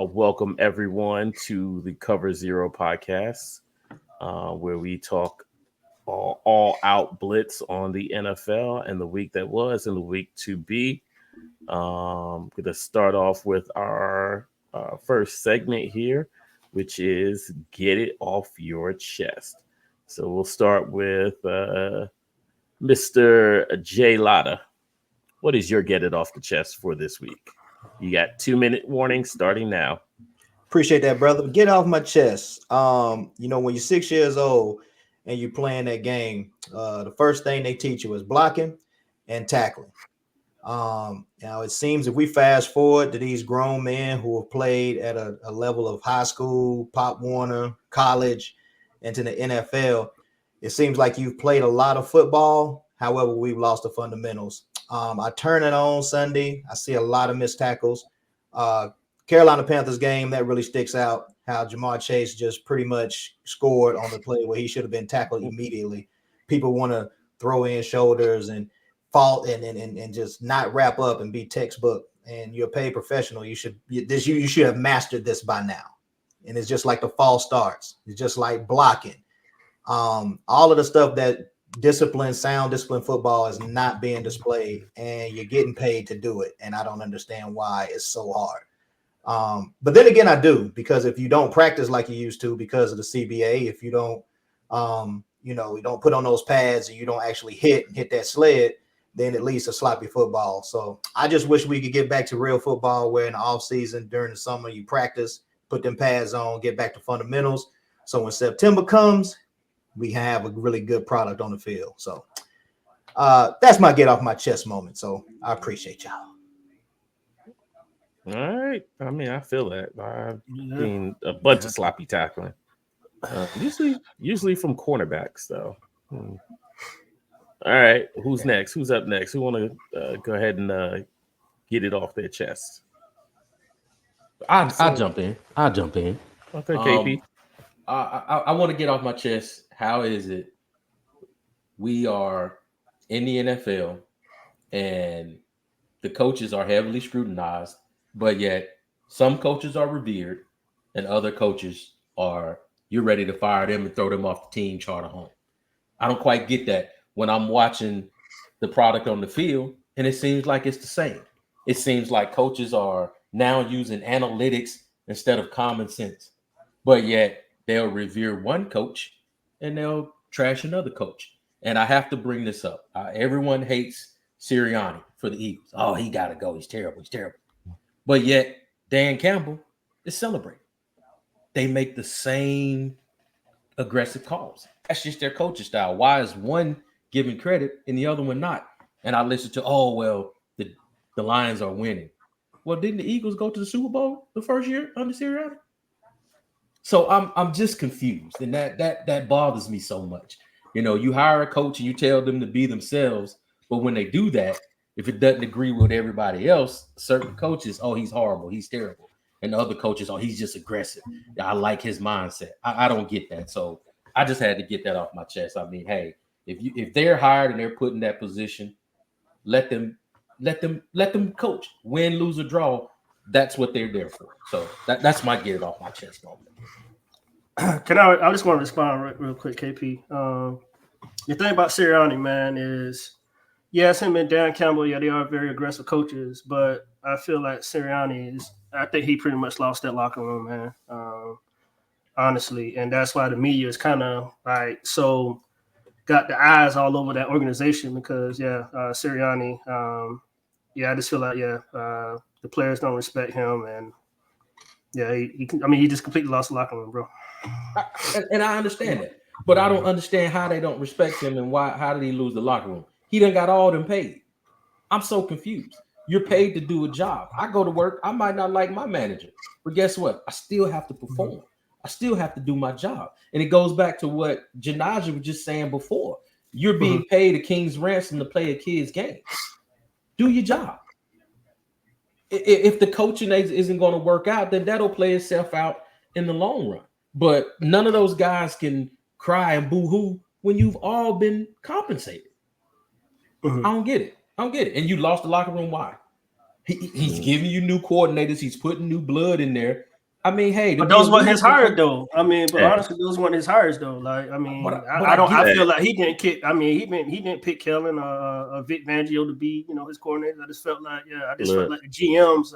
Welcome everyone to the Cover Zero podcast, where we talk all out blitz on the NFL and the week that was and the week to be. Going to start off with our first segment here, which is Get It Off Your Chest. So we'll start with Mr. Jay Lotta. What is your Get It Off the Chest for this week? You got 2-minute warning starting now. Appreciate that, brother. Get off my chest. When you're 6 years old and you're playing that game, the first thing they teach you is blocking and tackling. It seems if we fast forward to these grown men who have played at a level of high school, Pop Warner, college, into the NFL, it seems like you've played a lot of football. However, we've lost the fundamentals. I turn it on Sunday. I see a lot of missed tackles. Carolina Panthers game, that really sticks out, how Jamar Chase just pretty much scored on the play where he should have been tackled immediately. People want to throw in shoulders and fall and just not wrap up and be textbook. And you're a paid professional. You should have mastered this by now. And it's just like the false starts. It's just like blocking. All of the stuff that sound discipline football is not being displayed, and you're getting paid to do it. And I don't understand why it's so hard. But then again, I do, because if you don't practice like you used to because of the CBA, if you don't, you don't put on those pads and you don't actually hit that sled, then it leads to sloppy football. So I just wish we could get back to real football where in the off season during the summer, you practice, put them pads on, get back to fundamentals. So when September comes, we have a really good product on the field. So that's my get off my chest moment. So I appreciate y'all. All right. I mean, I feel that. I've seen a bunch of sloppy tackling. Usually from cornerbacks, though. All right. Who's next? Who's up next? Who want to go ahead and get it off their chest? I'll jump in. Okay, KP. I want to get off my chest. How is it we are in the NFL and the coaches are heavily scrutinized, but yet some coaches are revered and other coaches are, you're ready to fire them and throw them off the team charter home. I don't quite get that when I'm watching the product on the field, and it seems like it's the same. It seems like coaches are now using analytics instead of common sense, but yet they'll revere one coach and they'll trash another coach. And I have to bring this up. Everyone hates Sirianni for the Eagles. Oh, he got to go. He's terrible. But yet Dan Campbell is celebrated. They make the same aggressive calls. That's just their coaching style. Why is one giving credit and the other one not? And I listen to, the Lions are winning. Well, didn't the Eagles go to the Super Bowl the first year under Sirianni? So I'm just confused, and that bothers me so much. You hire a coach and you tell them to be themselves, but when they do that, if it doesn't agree with everybody else, certain coaches, oh, he's horrible, he's terrible, and other coaches, oh, he's just aggressive. I like his mindset. I don't get that, so I just had to get that off my chest. I mean, hey, if they're hired and they're put in that position, let them coach, win, lose, or draw. That's what they're there for. So that's my get it off my chest moment. I just want to respond real quick, KP. The thing about Sirianni, man, is yes, him and Dan Campbell, yeah, they are very aggressive coaches, but I feel like Sirianni I think he pretty much lost that locker room, man. Honestly, and that's why the media is kind of got the eyes all over that organization because Sirianni, I just feel like the players don't respect him, and he just completely lost the locker room, bro. And I understand that, but I don't understand how they don't respect him and how did he lose the locker room? He done got all them paid. I'm so confused. You're paid to do a job. I go to work. I might not like my manager, but guess what? I still have to perform. I still have to do my job. And it goes back to what Janaja was just saying before. You're being paid a king's ransom to play a kid's game. Do your job. If the coaching isn't going to work out, then that'll play itself out in the long run. But none of those guys can cry and boo-hoo when you've all been compensated. I don't get it. And you lost the locker room. Why? He's giving you new coordinators. He's putting new blood in there. I mean, hey, but those weren't his hires though. I mean, but Yeah. honestly, those weren't his hires though. Like, I mean, But I don't. get I it. feel like he didn't kick. I mean, he didn't pick Kellen or Vic Fangio to be, his coordinator. I just felt like, felt like the GMs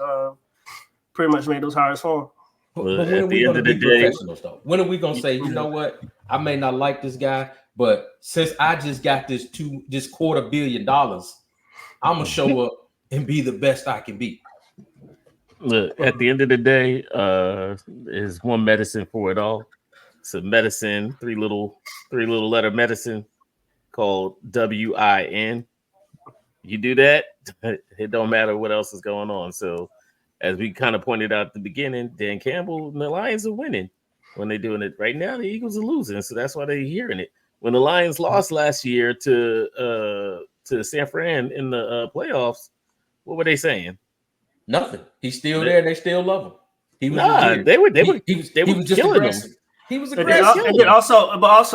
pretty much made those hires for him. But when are we going to be professionals, though? When are we going to say, you know what? I may not like this guy, but since I just got this $250 million, I'm going to show up and be the best I can be. Look, at the end of the day, is one medicine for it all. It's a medicine, three little letter medicine called WIN. You do that, it don't matter what else is going on. So, as we kind of pointed out at the beginning, Dan Campbell and the Lions are winning when they're doing it. Right now, the Eagles are losing, so that's why they're hearing it. When the Lions lost last year to San Fran in the playoffs, what were they saying? Nothing. He's still there. They still love him. He was they were he was just killing aggressive. them. He was But aggressive. also,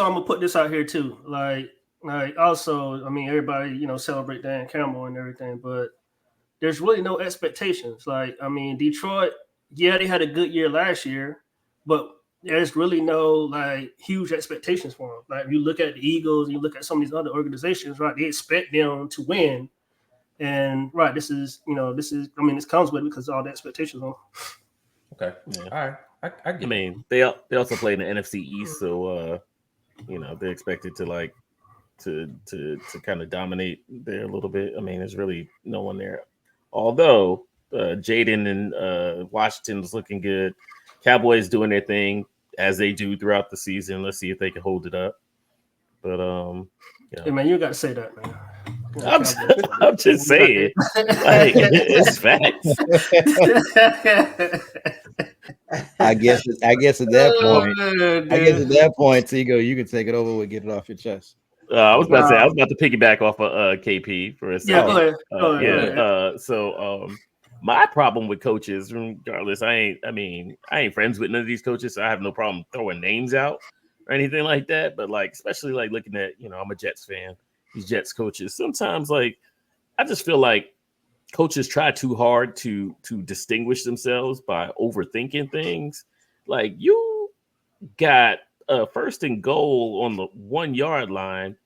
I'm gonna put this out here too. Like also, I mean, everybody celebrate Dan Campbell and everything, but there's really no expectations. Like, I mean, Detroit, they had a good year last year, but there's really no like huge expectations for them. Like, if you look at the Eagles, you look at some of these other organizations, right? They expect them to win. And right, this comes with it because all the expectations on. Okay, yeah. All right. I mean, they also play in the NFC East, so they're expected to to kind of dominate there a little bit. I mean, there's really no one there. Although Jaden and Washington's looking good, Cowboys doing their thing as they do throughout the season. Let's see if they can hold it up. But hey man, you got to say that, man. I'm just saying, like, it's facts. I guess at that point, Tigo, you can take it over with get it off your chest. I was about to piggyback off of KP for a second. Go ahead. So my problem with coaches, regardless, I ain't friends with none of these coaches, so I have no problem throwing names out or anything like that. But like, especially like looking at, I'm a Jets fan. These Jets coaches, sometimes like I just feel like coaches try too hard to distinguish themselves by overthinking things. Like, you got a first and goal on the 1 yard line.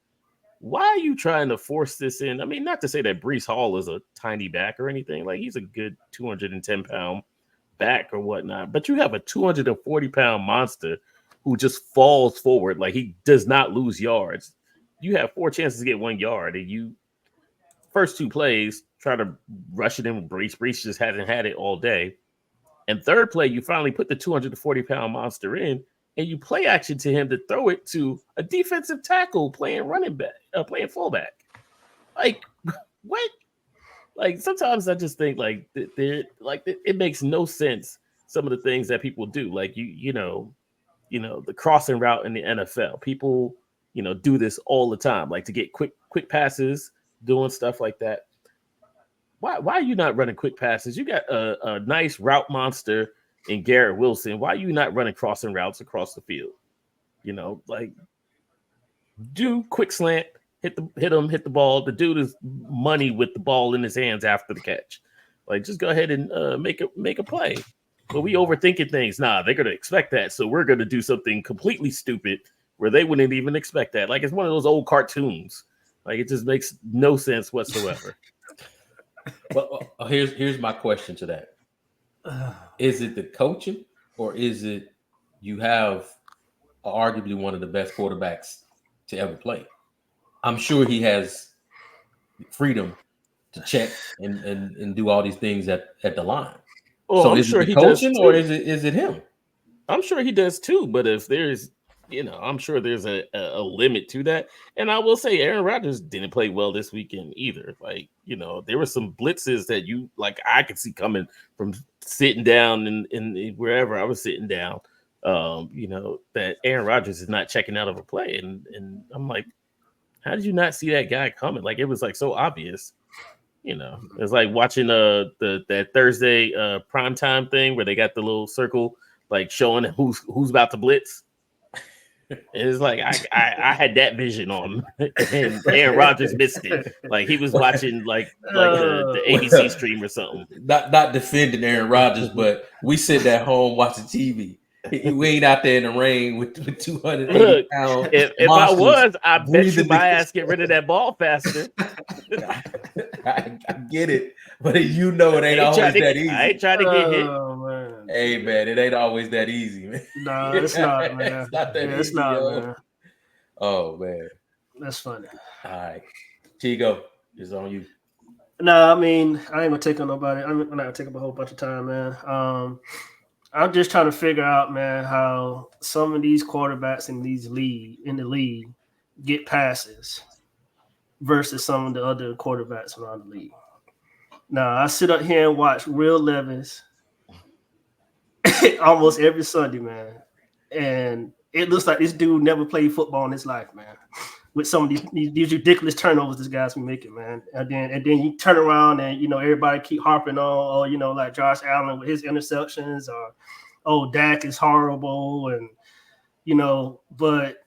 Why are you trying to force this in? I mean, not to say that Breece Hall is a tiny back or anything. Like, he's a good 210-pound back or whatnot. But you have a 240-pound monster who just falls forward. Like, he does not lose yards. You have 4 chances to get 1 yard, and you first 2 plays try to rush it in with Breece. Breece just hasn't had it all day. And third play, you finally put the 240-pound monster in, and you play action to him to throw it to a defensive tackle playing running back, playing fullback. Like, what? Like, sometimes I just think like it makes no sense. Some of the things that people do, like the crossing route in the NFL, people do this all the time, like to get quick passes, doing stuff like that. Why are you not running quick passes? You got a nice route monster in Garrett Wilson. Why are you not running crossing routes across the field? Like, do quick slant, hit the ball. The dude is money with the ball in his hands after the catch. Like, just go ahead and make a play. But we overthinking things. Nah, they're gonna expect that, so we're gonna do something completely stupid where they wouldn't even expect that. Like, it's one of those old cartoons. Like, it just makes no sense whatsoever. Well, here's my question to that. Is it the coaching, or is it you have arguably one of the best quarterbacks to ever play? I'm sure he has freedom to check and do all these things at the line. Oh, so I'm is sure it the he coaching, does or too. is it him? I'm sure he does too. But if there's, I'm sure there's a limit to that. And I will say Aaron Rodgers didn't play well this weekend either. Like, there were some blitzes that I could see coming from sitting down in wherever I was sitting down. That Aaron Rodgers is not checking out of a play. And I'm like, how did you not see that guy coming? Like, it was like so obvious. It's like watching that Thursday primetime thing where they got the little circle like showing who's about to blitz. It's like I had that vision on, and Aaron Rodgers missed it. Like he was watching like the ABC stream or something. Not defending Aaron Rodgers, but we sit at home watching TV. We ain't out there in the rain with 280 Look, pounds. if I was, I bet you my ass get rid of that ball faster. I get it, but you know it ain't always that easy. I ain't trying to get hit. Man. Hey man, it ain't always that easy, man. No, it's not, man. It's not that easy. It's not, man. Oh man, that's funny. All right, Chigo, it's on you. No, I mean, I ain't gonna take on nobody. I'm not gonna take up a whole bunch of time, man. I'm just trying to figure out, man, how some of these quarterbacks in the league get passes versus some of the other quarterbacks around the league. Now, I sit up here and watch Will Levis almost every Sunday, man, and it looks like this dude never played football in his life, man. With some of these ridiculous turnovers this guy's been making, man. And then you turn around and, everybody keep harping on, like Josh Allen with his interceptions or, Dak is horrible. And, but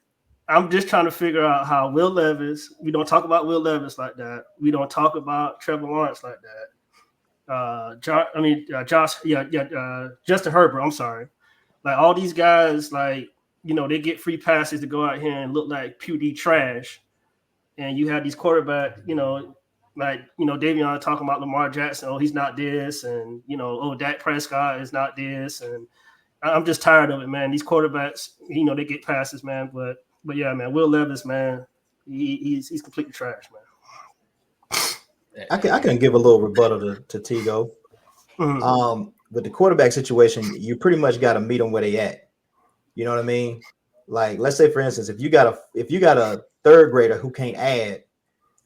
I'm just trying to figure out how Will Levis, we don't talk about Will Levis like that. We don't talk about Trevor Lawrence like that. Justin Herbert, I'm sorry. Like all these guys, like, they get free passes to go out here and look like PUD trash. And you have these quarterbacks, Davion talking about Lamar Jackson. Oh, he's not this. And, Dak Prescott is not this. And I'm just tired of it, man. These quarterbacks, they get passes, man. But yeah, man, Will Levis, man, he's completely trash, man. I can give a little rebuttal to Tigo. Mm-hmm. With the quarterback situation, you pretty much got to meet them where they at. You know what I mean? Like, let's say, for instance, if you got a third grader who can't add,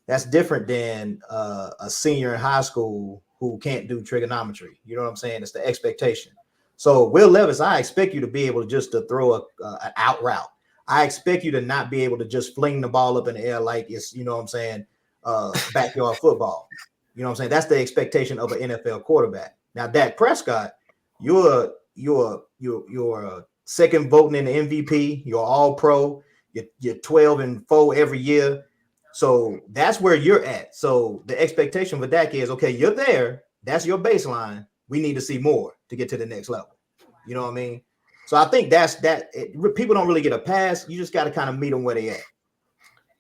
that's different than a senior in high school who can't do trigonometry. You know what I'm saying? It's the expectation. So, Will Levis, I expect you to be able to just to throw an out route. I expect you to not be able to just fling the ball up in the air like it's, you know what I'm saying, backyard football. You know what I'm saying? That's the expectation of an NFL quarterback. Now, Dak Prescott, you're second voting in the MVP. You're all pro. You're 12-4 every year. So that's where you're at. So the expectation for Dak is, okay, you're there. That's your baseline. We need to see more to get to the next level. You know what I mean? So I think people don't really get a pass. You just got to kind of meet them where they at.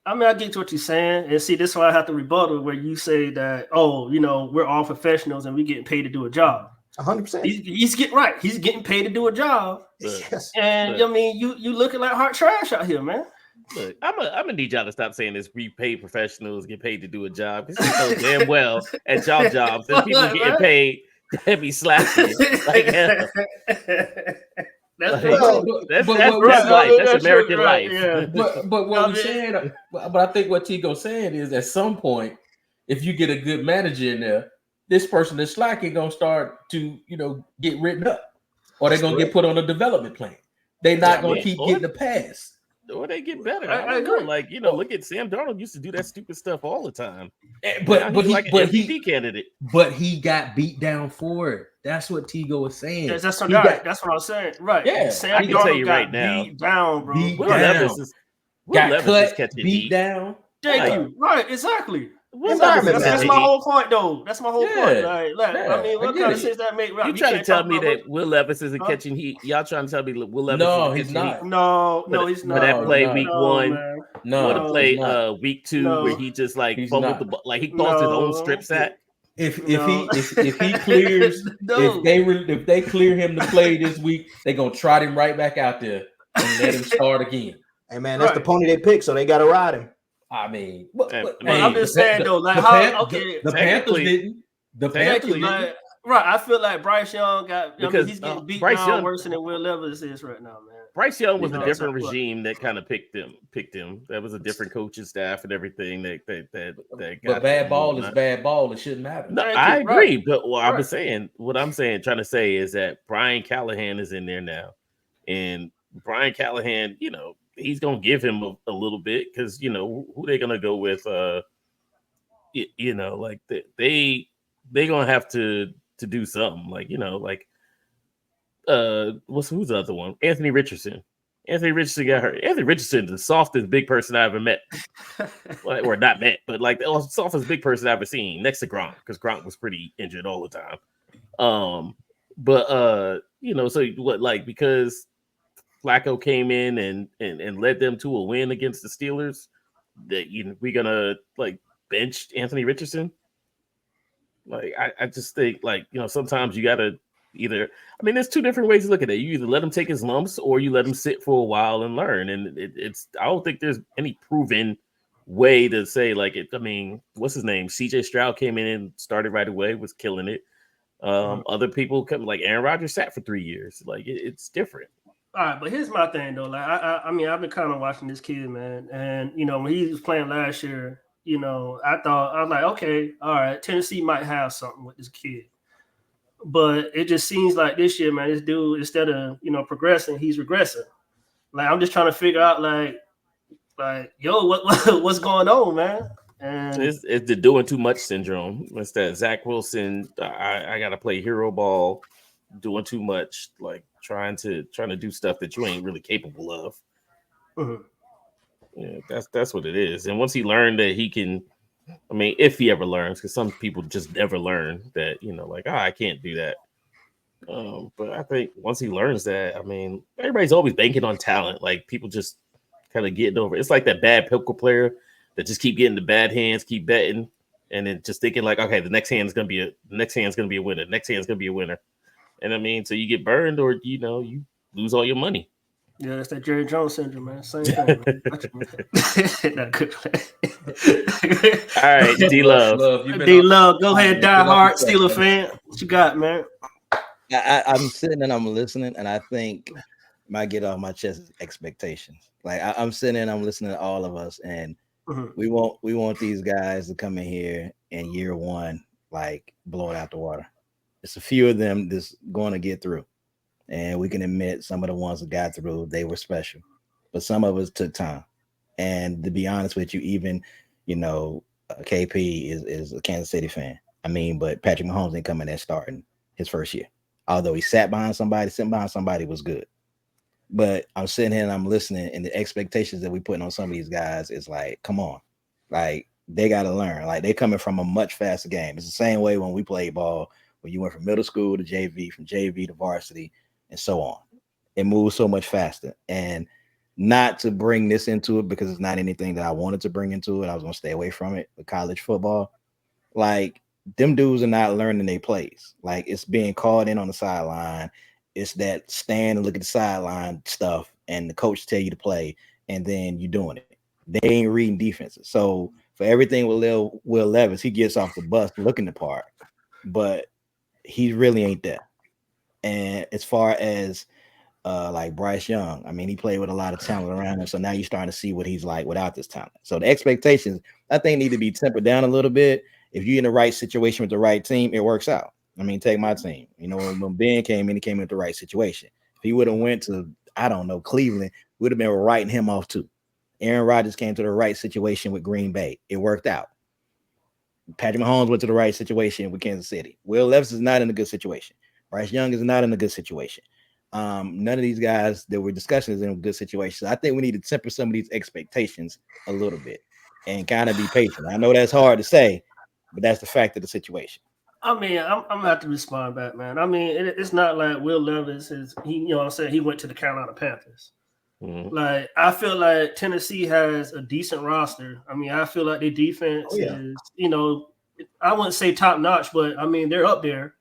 I mean, I get what you're saying. And see, this is why I have to rebuttal where you say that, we're all professionals and we're getting paid to do a job. 100%. He's getting right. He's getting paid to do a job. Yes. And I mean, you looking like hot trash out here, man. Look, I'm gonna need y'all to stop saying this. We pay professionals get paid to do a job. Because you know damn well at y'all jobs, there's people getting paid to be slapping. Like hell. That's life. That's American life. Yeah. But what we're saying, but I think what Tigo's saying is at some point, if you get a good manager in there, this person that's slacking gonna start to, get written up, or they're gonna get put on a development plan. They're not gonna keep getting the pass. Or they get better. I don't know. Like, look at Sam Darnold used to do that stupid stuff all the time. But he's like an MVP candidate. But he got beat down for it. That's what Tigo was saying. Yes, that's what I'm saying. Right. Yeah. Sam Darnold got beat down, bro. Will Levis is catching beat down. Thank you. Right, exactly. That's my whole point, though. That's my whole point. I mean, what kind of sense that make? You trying to tell me that Will Levis isn't catching heat? Y'all trying to tell me Will Levis? No, he's not. No, he's not. For that play week one, no, to play week two, where he just like fumbled the ball, like he tossed his own strip sack. If he clears, if they clear him to play this week, they're gonna trot him right back out there and let him start again. Hey man, that's the pony they picked, so they gotta ride him. I mean, I'm just saying though, like the Panthers didn't. The Panthers didn't. Right, I feel like Bryce Young he's getting beat down worse than Will Levis is right now, man. Bryce Young was a different regime that kind of picked him. That was a different coaching staff and everything that got. But bad ball is bad ball. It shouldn't matter. No, I agree, but what I'm trying to say is that Brian Callahan is in there now, and Brian Callahan, he's gonna give him a little bit because who they're gonna go with. Like they gonna have to do something. Like who's the other one? Anthony Richardson. Anthony Richardson got hurt. Anthony Richardson is the softest big person I ever met. Or not met, but like the softest big person I've ever seen next to Gronk, because Gronk was pretty injured all the time. So what, like, because Flacco came in and led them to a win against the Steelers, that we're gonna like bench Anthony Richardson? Like, I just think, like, sometimes you gotta there's two different ways to look at it. You either let him take his lumps or you let him sit for a while and learn. And I don't think there's any proven way to say, like, what's his name? CJ Stroud came in and started right away, was killing it. Other people come, like Aaron Rodgers sat for 3 years. Like, it's different. All right, but here's my thing though. Like, I've been kind of watching this kid, man, and when he was playing last year, I was like, okay, all right, Tennessee might have something with this kid. But it just seems like this year, man, this dude, instead of progressing, he's regressing. Like, I'm just trying to figure out, like, yo, what's going on, man? And it's the doing too much syndrome. It's that Zach Wilson. I gotta play hero ball, doing too much, like trying to do stuff that you ain't really capable of. Mm-hmm. Yeah, that's what it is. And once he learned that he can. If he ever learns, because some people just never learn that, like, I can't do that. But I think once he learns that, everybody's always banking on talent. Like, people just kind of getting over it. It's like that bad poker player that just keep getting the bad hands, keep betting, and then just thinking like, okay, the next hand's gonna be a winner. Next hand's gonna be a winner. And so you get burned, or you lose all your money. Yeah, that's that Jerry Jones syndrome, man. Same thing. Not good. All right, D-Love. D-Love, go ahead, die hard Steeler fan. What you got, man? I'm sitting and I'm listening, and I think might get off my chest expectations. Like, I'm sitting and I'm listening to all of us, and we want these guys to come in here in year one, like, blow it out the water. It's a few of them that's going to get through. And we can admit some of the ones that got through, they were special. But some of us took time. And to be honest with you, even, KP is a Kansas City fan. But Patrick Mahomes ain't coming there starting his first year. Although he sitting behind somebody was good. But I'm sitting here and I'm listening, and the expectations that we putting on some of these guys is like, come on. Like, they got to learn. Like, they coming from a much faster game. It's the same way when we played ball, when you went from middle school to JV, from JV to varsity, and so on. It moves so much faster. And not to bring this into it, because it's not anything that I wanted to bring into it. I was going to stay away from it, the college football. Like, them dudes are not learning their plays. Like, it's being called in on the sideline. It's that stand and look at the sideline stuff, and the coach tell you to play, and then you're doing it. They ain't reading defenses. So for everything with Will Levis, he gets off the bus looking the part, but he really ain't there. And as far as like Bryce Young, he played with a lot of talent around him. So now you're starting to see what he's like without this talent. So the expectations, I think, need to be tempered down a little bit. If you're in the right situation with the right team, it works out. Take my team. When Ben came in, he came in with the right situation. If he would have went to, Cleveland, would have been writing him off too. Aaron Rodgers came to the right situation with Green Bay. It worked out. Patrick Mahomes went to the right situation with Kansas City. Will Levis is not in a good situation. Bryce Young is not in a good situation. None of these guys that we're discussing is in a good situation. So I think we need to temper some of these expectations a little bit and kind of be patient. I know that's hard to say, but that's the fact of the situation. I'm gonna have to respond back, man. It's not like Will Levis he went to the Carolina Panthers. Mm-hmm. Like, I feel like Tennessee has a decent roster. I feel like their defense is, I wouldn't say top notch, but they're up there.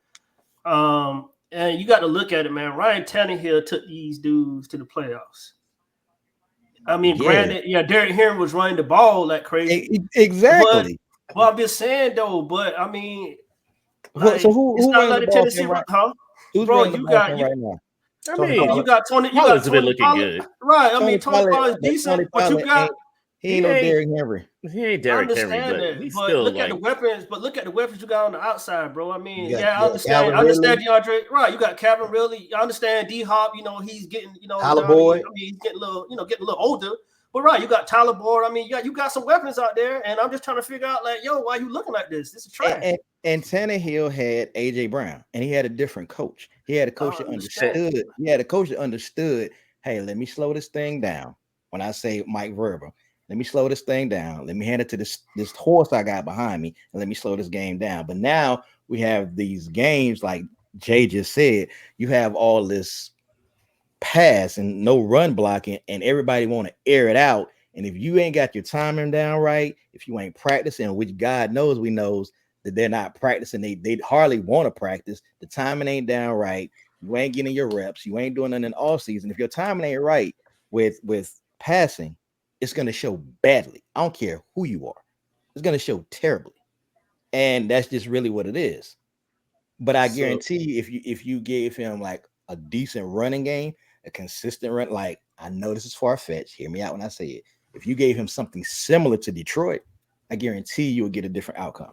And you got to look at it, man. Ryan Tannehill took these dudes to the playoffs. Granted, Derrick Henry was running the ball like crazy. Exactly. But I'm just saying, though. But so who's not like the Tennessee, right? huh? Who's bro? You got right now. You got Tony. You got been looking good, right? Tony Pollard is decent, but you got. He ain't no Derrick Henry. He ain't Derrick Henry, but he's still look like. At the weapons. But look at the weapons you got on the outside, bro. I understand. I understand DeAndre. Right, you got Calvin Ridley. I understand D Hop. He's getting. Tyler Boyd. He's getting a little. Getting a little older. But right, you got Tyler Boyd. You got some weapons out there, and I'm just trying to figure out, like, yo, why you looking like this? This is trash. And Tannehill had AJ Brown, and he had a different coach. He had a coach that understood. He had a coach that understood hey, let me slow this thing down. When I say Mike Verba, let me slow this thing down. Let me hand it to this horse I got behind me, and let me slow this game down. But now we have these games, like Jay just said, you have all this pass and no run blocking, and everybody want to air it out. And if you ain't got your timing down right, if you ain't practicing, which God knows we knows that they're not practicing, they hardly want to practice. The timing ain't down right. You ain't getting your reps. You ain't doing nothing in all season. If your timing ain't right with passing, it's gonna show badly. I don't care who you are. It's gonna show terribly, and that's just really what it is. But I guarantee you, if you gave him like a decent running game, a consistent run, like, I know this is far-fetched. Hear me out when I say it. If you gave him something similar to Detroit, I guarantee you will get a different outcome.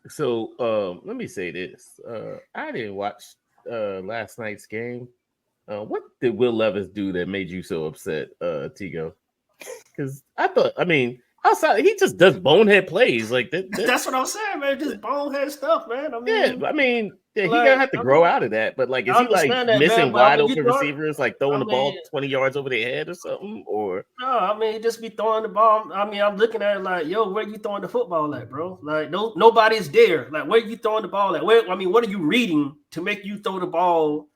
So let me say this. I didn't watch last night's game. What did Will Levis do that made you so upset, Tigo? Because outside he just does bonehead plays like that. That's what I'm saying, man. Just bonehead stuff, man. He gonna have to grow out of that. But like, is he like missing wide open receivers, like throwing the ball 20 yards over their head or something? Or no, he just be throwing the ball. I'm looking at it like, yo, where you throwing the football at, bro? Like, nobody's there. Like, where you throwing the ball at? What are you reading to make you throw the ball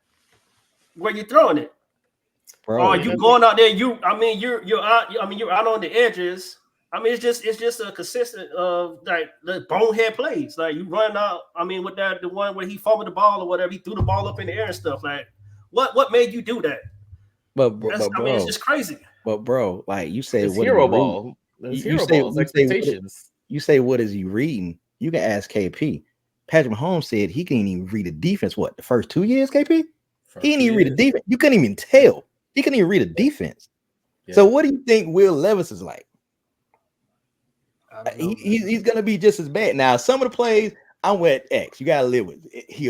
where you throwing it? Bro, or you going out there? You're out on the edges. It's just a consistent of like the bonehead plays. Like, you run out. With the one where he fumbled the ball or whatever, he threw the ball up in the air and stuff. Like, what made you do that? But it's just crazy. But bro, like you say, it's hero ball. You say, what is he reading? You can ask KP. Patrick Mahomes said he can't even read a defense. What, the first 2 years, KP? He didn't even read a defense. You couldn't even tell. He couldn't even read a defense. Yeah. So what do you think Will Levis is like? He's gonna be just as bad. Now, some of the plays I went X. You gotta live with it. He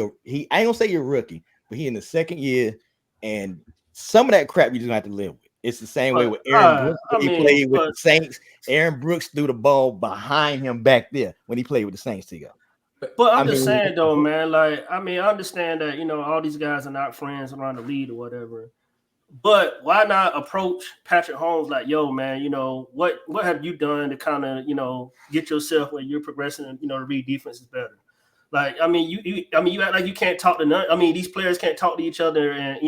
I ain't gonna say you're a rookie, but he in the second year, and some of that crap you just have to live with. It's the same way with Aaron Brooks. He played with the Saints. Aaron Brooks threw the ball behind him back there when he played with the Saints together. But I'm just saying though, man. Like, I understand that all these guys are not friends around the league or whatever. But why not approach Patrick Mahomes like, yo, man, what have you done to kind of, get yourself where you're progressing and, to read defenses better? Like, you act like you can't talk to none. These players can't talk to each other and,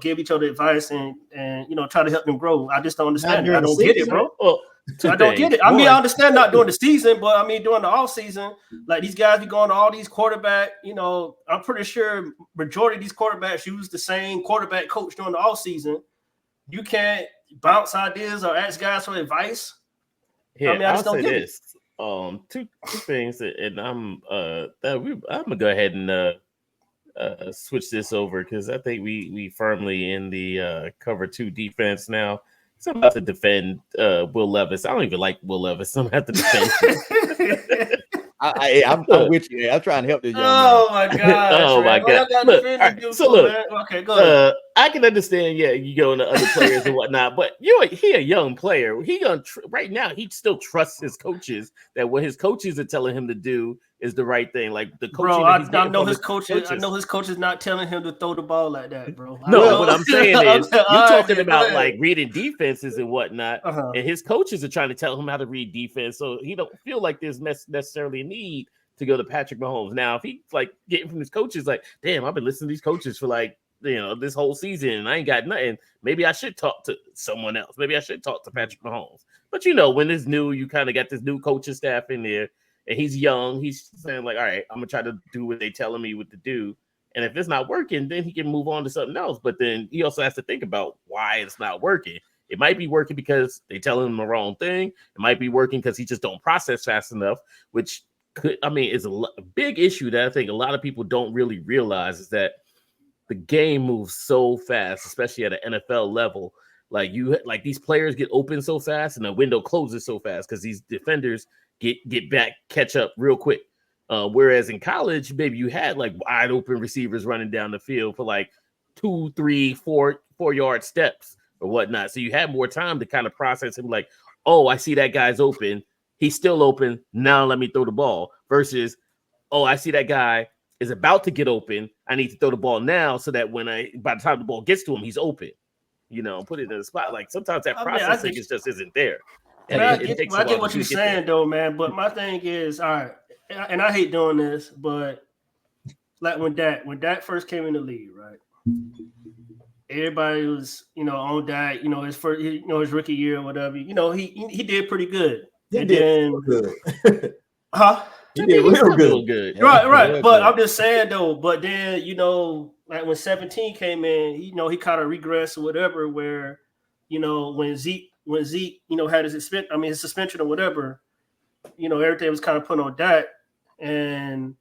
give each other advice and try to help them grow. I just don't understand it. I don't get it, bro. I don't get it. I understand not during the season, but during the off season, like, these guys be going to all these quarterback. I'm pretty sure majority of these quarterbacks use the same quarterback coach during the off season. You can't bounce ideas or ask guys for advice. I just don't get it. Two things, and I'm gonna go ahead and switch this over because I think we firmly in the cover 2 defense now. So I'm about to defend Will Levis. I don't even like Will Levis. I'm about to defend him. I'm with you. I'm trying to help this young man. Oh my god! Okay, go ahead. I can understand. Yeah, you go into other players and whatnot, but he a young player. He gonna right now. He still trusts his coaches that what his coaches are telling him to do is the right thing. Like the coaching. Bro, I know his coaches. I know his coach is not telling him to throw the ball like that, bro. No, what I'm saying is you're talking about like reading defenses and whatnot, and his coaches are trying to tell him how to read defense, so he don't feel like there's necessarily a need to go to Patrick Mahomes. Now, if he's like getting from his coaches, like, damn, I've been listening to these coaches for like this whole season, and I ain't got nothing. Maybe I should talk to someone else. Maybe I should talk to Patrick Mahomes. But when it's new, you kind of got this new coaching staff in there. And he's young. He's saying like, all right, I'm gonna try to do what they're telling me what to do. And if it's not working, then he can move on to something else. But then he also has to think about why it's not working. It might be working because they telling him the wrong thing. It might be working because he just don't process fast enough, which is a big issue that I think a lot of people don't really realize is that the game moves so fast, especially at an NFL level. Like these players get open so fast and the window closes so fast because these defenders get back, catch up real quick. Whereas in college, maybe you had like wide open receivers running down the field for like 2, 3, 4 yard steps or whatnot. So you had more time to kind of process him like, oh, I see that guy's open. He's still open. Now let me throw the ball versus, oh, I see that guy is about to get open. I need to throw the ball now so that by the time the ball gets to him, he's open. put it in the spot. Like sometimes that I mean, processing just isn't there. And I it takes a get while what to you're get saying, there. though, man. But my thing is, all right, and I hate doing this, but like when Dak first came in the league, right? Everybody was, on Dak, his first, his rookie year or whatever. He did pretty good. He did good. Huh? He did real good. Good. Right. But I'm just saying though. But then like when 17 came in, he kind of regressed or whatever. Where when Zeke had his suspension or whatever, everything was kind of put on Dak, and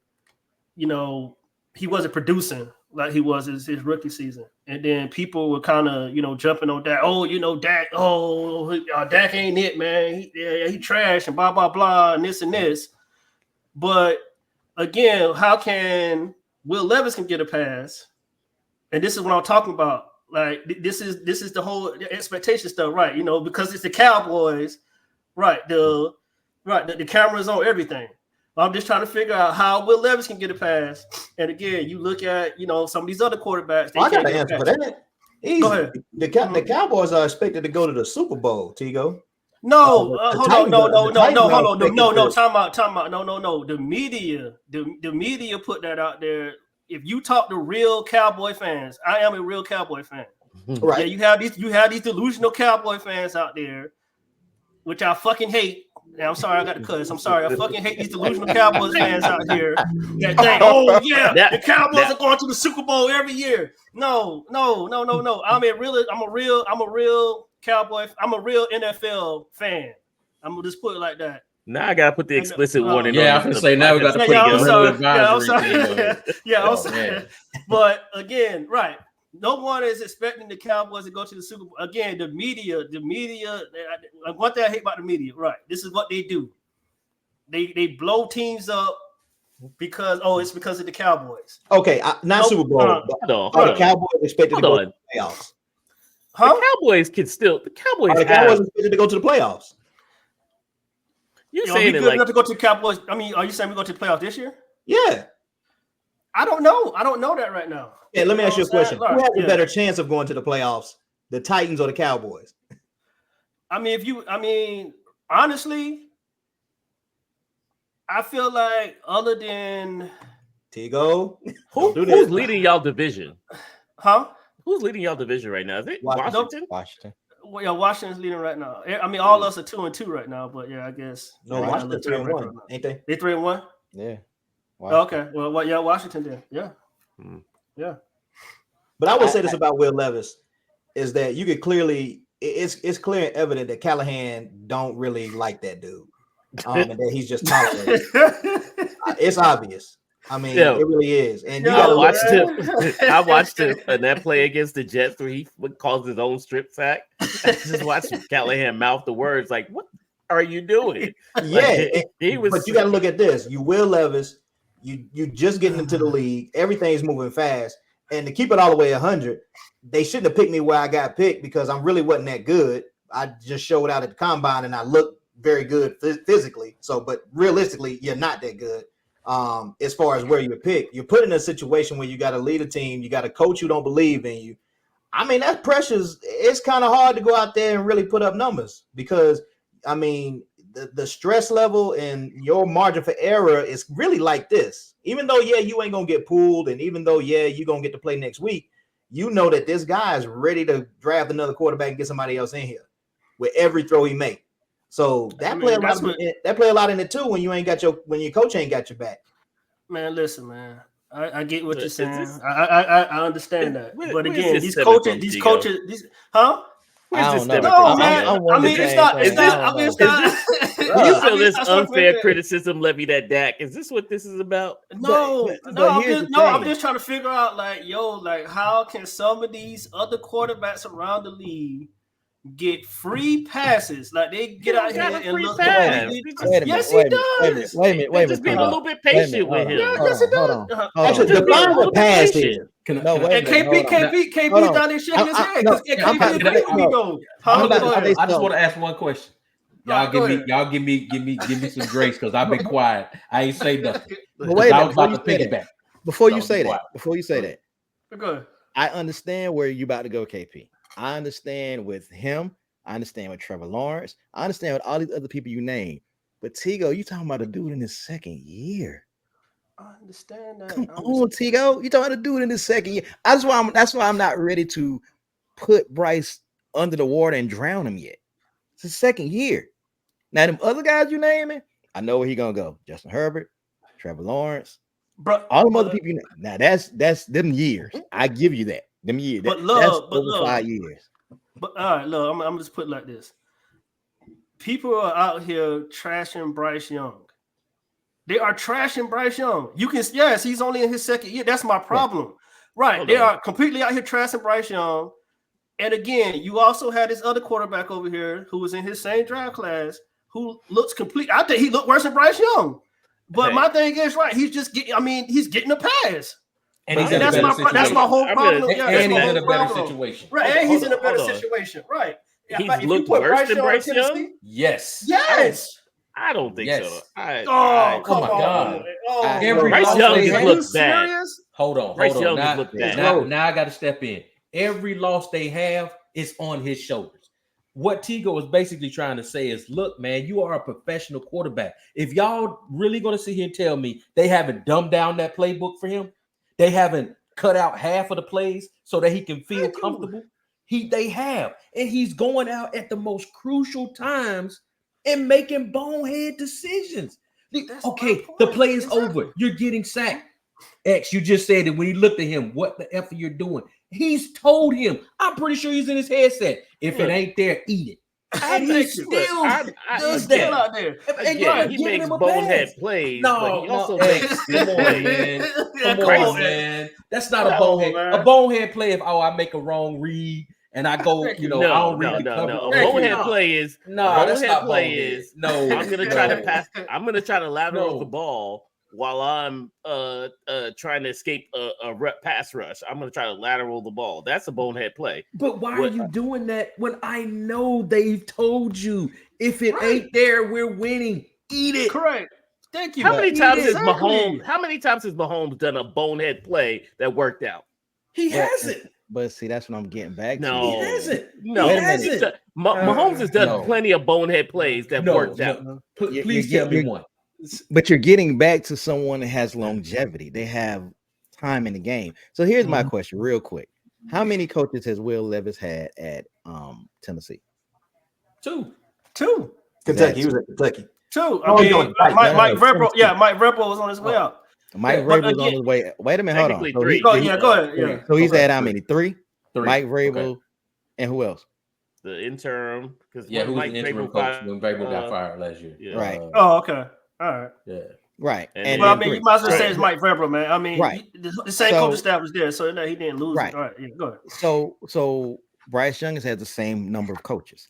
he wasn't producing like he was his rookie season. And then people were kind of jumping on Dak. Oh, Dak. Oh, Dak ain't it, man. He trash and blah blah blah and this. But again, how can Will Levis can get a pass? And this is what I'm talking about. Like this is the whole expectation stuff, right? Because it's the Cowboys, right? The cameras on everything. I'm just trying to figure out how Will Levis can get a pass. And again, you look at some of these other quarterbacks. I got an answer for that. Easy. Go ahead. The Cowboys are expected to go to the Super Bowl, Tigo. No, hold on, no, time out. No. The media put that out there. If you talk to real Cowboy fans, I am a real Cowboy fan. Right. Yeah, you have these delusional Cowboy fans out there, which I fucking hate. And I'm sorry, I got to cuss. I'm sorry, I fucking hate these delusional Cowboys fans out here that think, the Cowboys are going to the Super Bowl every year. No. I'm a real Cowboy. I'm a real NFL fan. I'm gonna just put it like that. Now I gotta put the explicit warning. Yeah, I was gonna say now we got to put I'm sorry. But again, right. No one is expecting the Cowboys to go to the Super Bowl. Again, the media. One thing I hate about the media, right? This is what they do. They blow teams up because it's because of the Cowboys. Okay, not Super Bowl. Are the Cowboys expected to go to the playoffs? Huh? The Cowboys can still. The Cowboys are expected to go to the playoffs. You're saying good enough to go to the Cowboys. I mean, are you saying we go to the playoffs this year? Yeah. I don't know. I don't know that right now. Yeah, let me ask you a question. Who has a better chance of going to the playoffs, the Titans or the Cowboys? Honestly, I feel like other than Tigo, who's leading y'all division? Huh? Who's leading y'all division right now? Is it Washington? Well, yeah, Washington's leading right now. I mean, all of us are 2-2 right now, but yeah, I guess. No, Washington 3-1, ain't they? They 3-1? Yeah. Okay. Well, yeah, Washington then. Yeah. Yeah. But I would say this about Will Levis is that you could clearly it's clear and evident that Callahan don't really like that dude. And that he's just tolerated. It's obvious. I mean, it really is. And I watched him in that play against the Jets where he caused his own strip sack. Just watch Callahan mouth the words like, "What are you doing?" Yeah, he was. But you got to look at this. You Will Levis. You just getting into the league. Everything's moving fast, and to keep it all the way 100, they shouldn't have picked me where I got picked because I really wasn't that good. I just showed out at the combine and I looked very good physically. So, but realistically, you're not that good. As far as where you're picked, you're put in a situation where you got to lead a team, you got a coach who don't believe in you. I mean, that pressure's, it's kind of hard to go out there and really put up numbers because, I mean, the stress level and your margin for error is really like this. Even though, you ain't going to get pulled, and even though, you're going to get to play next week, you know that this guy is ready to draft another quarterback and get somebody else in here with every throw he make. So play a lot in it too when your coach ain't got your back. Man, listen, man. I get what you're saying. I understand that. But again, these coaches, huh? I don't know. No, man. I mean, it's not. When you feel this unfair criticism levied at Dak, is this what this is about? No. I'm just trying to figure out, how can some of these other quarterbacks around the league get free passes? Like they get out here and look. Yes, he does. Wait a minute. Just being a little bit patient with him. Yes, it does. Actually, define what pass is. And KP down there shaking his head because KP agreed with me though. I just want to ask one question. Y'all give me some grace because I've been quiet. I ain't say nothing. Wait I was about to piggyback. Before you say that, Go ahead. I understand where you about to go, KP. I understand with him. I understand with Trevor Lawrence. I understand with all these other people you name. But Tigo, you talking about a dude in his second year? I understand that. Come on, Tigo. You talking about a dude in his second year? That's why I'm not ready to put Bryce under the water and drown him yet. It's his second year. Now, them other guys you naming, I know where he gonna go. Justin Herbert, Trevor Lawrence, Bro, all them other people. Now that's them years. I give you that. Them years. That's over 5 years. But all right, look, I'm just put it like this. People are out here trashing Bryce Young. They are trashing Bryce Young. You can, yes, he's only in his second year. That's my problem. Right. They are completely out here trashing Bryce Young. And again, you also had this other quarterback over here who was in his same draft class who looks complete. I think he looked worse than Bryce Young. But my thing is, right, he's just getting, he's getting a pass. And he's in a better situation. That's my whole problem. And he's in a better situation. Right, and he's in a better situation. Right. He's looked worse than Bryce Young? Yes. Yes. I don't think so. Come on. Bryce Young has looked bad. Hold on. Bryce Young has looked bad. Now I got to step in. Every loss they have is on his shoulders. What Tigo is basically trying to say is, look, man, you are a professional quarterback. If y'all really going to sit here and tell me they haven't dumbed down that playbook for him, they haven't cut out half of the plays so that he can feel comfortable, they have. And he's going out at the most crucial times and making bonehead decisions. Okay, the play is over. You're getting sacked. X, you just said it when he looked at him. What the F are you doing? He's told him. I'm pretty sure he's in his headset. If it ain't there, eat it. And he still does that out there. Again, he makes bonehead plays, but he also makes come on, man. That's not a bonehead. A bonehead play if I make a wrong read and I go, I don't read the cover. A bonehead play is that's not bonehead. I'm gonna try to pass. I'm gonna try to lateral the ball while I'm trying to escape a pass rush. I'm going to try to lateral the ball. That's a bonehead play. But why are you doing that when I know they've told you if it ain't there, we're winning? Eat it. Correct. Thank you. How many times has Mahomes done a bonehead play that worked out? He hasn't. But see, that's what I'm getting back to. No, he hasn't. No, he hasn't. Mahomes has done plenty of bonehead plays that worked out. Please tell me one. But you're getting back to someone that has longevity. They have time in the game. So here's my question real quick. How many coaches has Will Levis had at Tennessee? Two. Kentucky. He was at Kentucky. Two. I mean, Mike Vrabel. Yeah, Mike Vrabel was on his way out. Mike Vrabel was on his way. Wait a minute. Hold on. So three. Go ahead. Yeah. So he's had how many? Three. Mike Vrabel. And who else? The interim. Who was the interim coach when Vrabel got fired last year? Yeah. Right. Oh, okay. All right. Yeah. Right. And I mean, you might as well say it's Mike Vrabel, man. I mean, the same coaching staff was there, so he didn't lose. Right. All right. Yeah, go ahead. So Bryce Young has had the same number of coaches.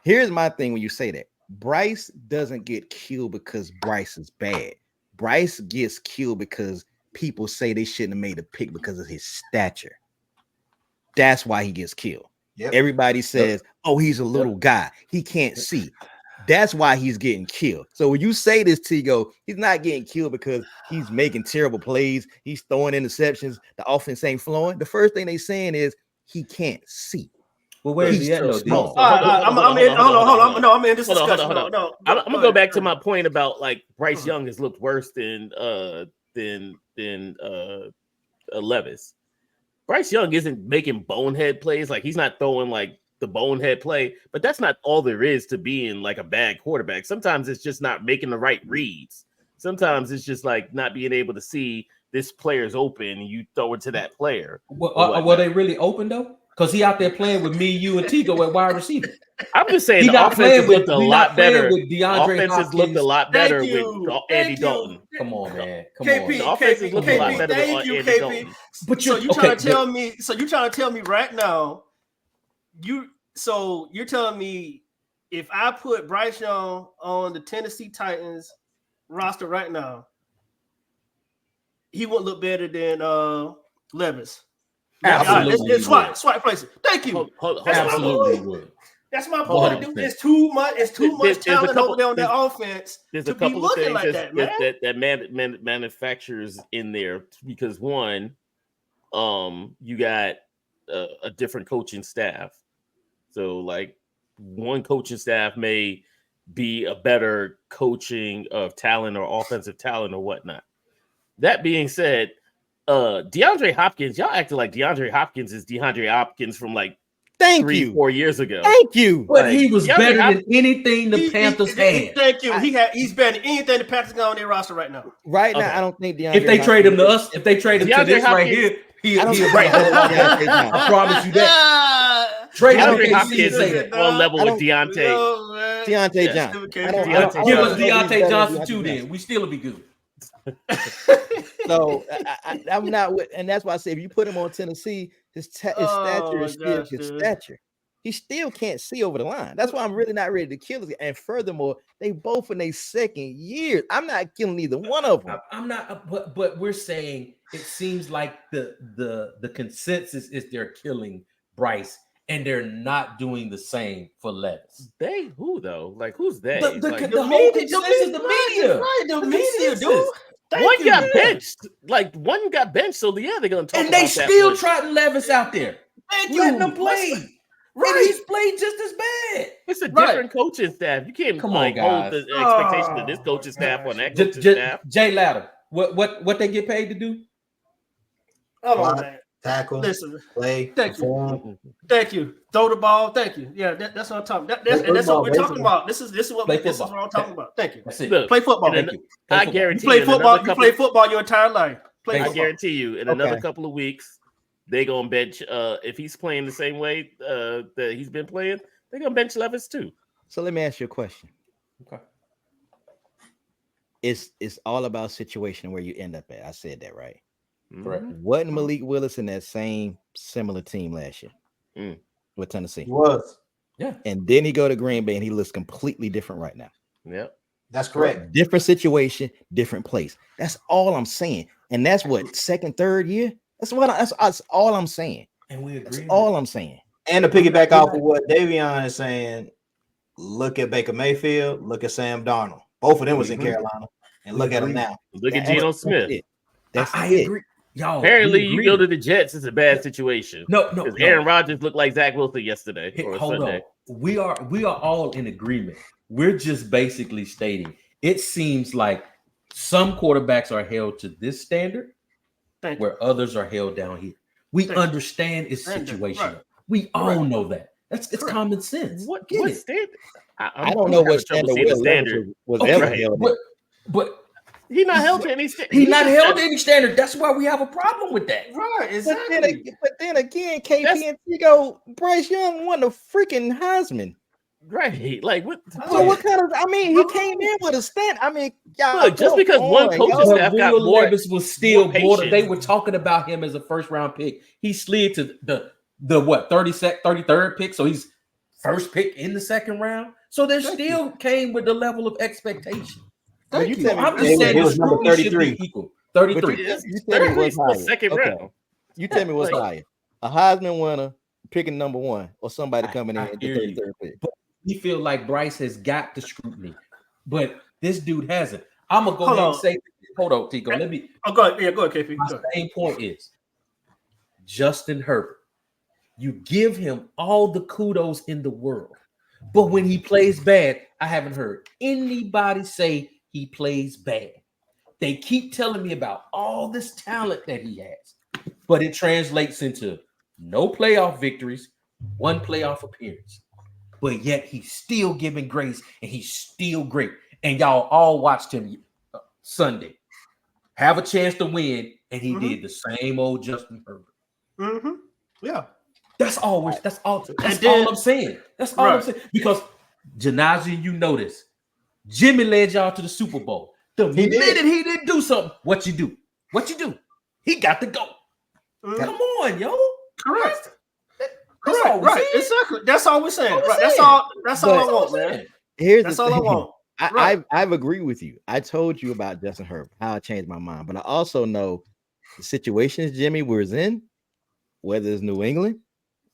Here's my thing when you say that. Bryce doesn't get killed because Bryce is bad. Bryce gets killed because people say they shouldn't have made a pick because of his stature. That's why he gets killed. Yep. Everybody says, oh, he's a little guy. He can't see. That's why he's getting killed. So when you say this, Tigo, he's not getting killed because he's making terrible plays. He's throwing interceptions. The offense ain't flowing. The first thing they saying is he can't see. Well, where is he at? I'm in this discussion. I'm gonna go back to my point about like Bryce Young has looked worse than Levis. Bryce Young isn't making bonehead plays. Like he's not throwing like the bonehead play, but that's not all there is to being like a bad quarterback. Sometimes it's just not making the right reads. Sometimes it's just like not being able to see this player's open and you throw it to that player. Were they really open though? Because he out there playing with me, you, and Tigo at wide receiver. I'm just saying the offense looked a lot better. Offenses looked a lot better with Andy Dalton. Come on, man. The offenses looked a lot better with Andy Dalton. But you're trying to tell me right now, you're telling me if I put Bryce Young on the Tennessee Titans roster right now, he wouldn't look better than Levis. Absolutely. It's swipe places. Thank you. Absolutely would. That's my point. It's too much. It's too much talent over there on that offense. There's a couple of things that manufacturers in there because one, you got a different coaching staff. So like one coaching staff may be a better coaching of talent or offensive talent or whatnot. That being said, DeAndre Hopkins, y'all acting like DeAndre Hopkins is DeAndre Hopkins from like Thank 3-4 years ago. Thank you. But Like, he was DeAndre better Hopkins, than anything the Panthers had. Thank you. He's better than anything the Panthers got on their roster right now. Right now, Okay. I don't think DeAndre If they trade him to us, if they trade him to DeAndre this right Hopkins- here, he'll I don't be think right. Deontay Johnson. I promise you that. Trade him to DeAndre KC Hopkins and say is that. on level I with don't- Deontay. Deontay Yeah. Johnson. Deontay Give Johnson. us Deontay better Johnson than too. Deontay Then we still will be good. So I'm not with, and that's why I say if you put him on Tennessee, his stature is still his stature. He still can't see over the line. That's why I'm really not ready to kill him. And furthermore, they both in their second year. I'm not killing either one of them. I'm not, but we're saying it seems like the consensus is they're killing Bryce and they're not doing the same for Levis. They who though? Like who's they? The Like, whole consensus, the media, Right, the media, consensus. dude. one got benched. Like one got benched. So yeah, they're gonna talk And about they that. still but trotting Levis out there, letting him play. Right. And he's played just as bad. It's a Right. different coaching staff. You can't Come on, like hold guys. the expectation of this coaching staff on that coaching staff. Jay Ladder, what they get paid to do? Hold on, man. Tackle, Listen, play, thank you. perform. Thank you. Throw the ball. Thank you. Yeah, that's what I'm talking about. That's what we're talking about. This is what Play this is football. what I'm talking about. Thank you. That's it. Look, Play football. and Thank you. I Play football. You guarantee play in football. another You couple- play football your entire life. Play I football. guarantee you, in another Okay. couple of weeks, they're gonna bench. If he's playing the same way that he's been playing, they're gonna bench Levis too. So let me ask you a question. Okay. It's all about situation where you end up at. I said that right. Correct. Wasn't Malik Willis in that same similar team last year Mm. with Tennessee? He was. And then he go to Green Bay and he looks completely different right now. Yep. That's correct. Different situation, different place. That's all I'm saying. And that's what second, third year. That's all I'm saying. And we That's agree. all I'm saying. And to piggyback off of what Davion is saying, look at Baker Mayfield, look at Sam Darnold. Both of them was in Carolina, and look at them now. Look at That's Geno it. Smith. That's I it. agree. Y'all, Apparently, we you agree. go to the Jets. It's a bad situation. no. Because Aaron Rodgers looked like Zach Wilson yesterday or Hold Sunday. on. We are all in agreement. We're just basically stating it seems like some quarterbacks are held to this standard Thank you. where others are held down here. We Thank you. understand it's Standard, situational. right. We all Correct. know that. It's Correct. common sense. What Get it. standard? I don't know what standard seeing the Will Levis standard. was Okay, ever held in. but He's not held to any standard. he's not held to any standard. That's why we have a problem with that. Right, But then again, KP That's- and Tigo, Bryce Young won the freaking Heisman. Right. Like what? So what kind of? I mean, he came in with a stand. I mean, y'all, Look, just come because one on, coach yo. is- But staff got Will more- Levis was still more more. patience. They were talking about him as a first round pick. He slid to the what 33rd pick, so he's first pick in the second round. So there still came with the level of expectation. But you tell me, I'm just David, saying he the was number scrutiny should 33. be equal. but 33. you tell me what's higher. Second Okay. round. You tell me what's Like- higher. A Heisman winner picking number one, or somebody coming in I at the hear you. 33rd pick. We feel like Bryce has got the scrutiny, but this dude hasn't. I'm gonna go Hold ahead on. and say, hold on, Tico. Let me. Oh, go ahead. Yeah, go ahead, KP. My Go ahead. main point is Justin Herbert. You give him all the kudos in the world, but when he plays bad, I haven't heard anybody say he plays bad. They keep telling me about all this talent that he has, but it translates into no playoff victories, one playoff appearance. But yet he's still giving grace and he's still great. And y'all all watched him Sunday have a chance to win, and he did the same old Justin Herbert. Mm-hmm. Yeah. That's all. That's all I'm saying. That's all I'm Right. saying. Because Janazi, you know this. Jimmy led y'all to the Super Bowl. The He did. minute he didn't do something, what you do? What you do? He got to go. Mhm. Come on, yo. Correct. That's all Correct. we're Right. saying. Exactly. That's all we're saying. All we're Right. That's saying. all. That's all I But- want, man. Here's That's the all I thing. want. Right. I've agreed with you. I told you about Justin Herbert, how I changed my mind, but I also know the situations Jimmy was in, whether it's New England,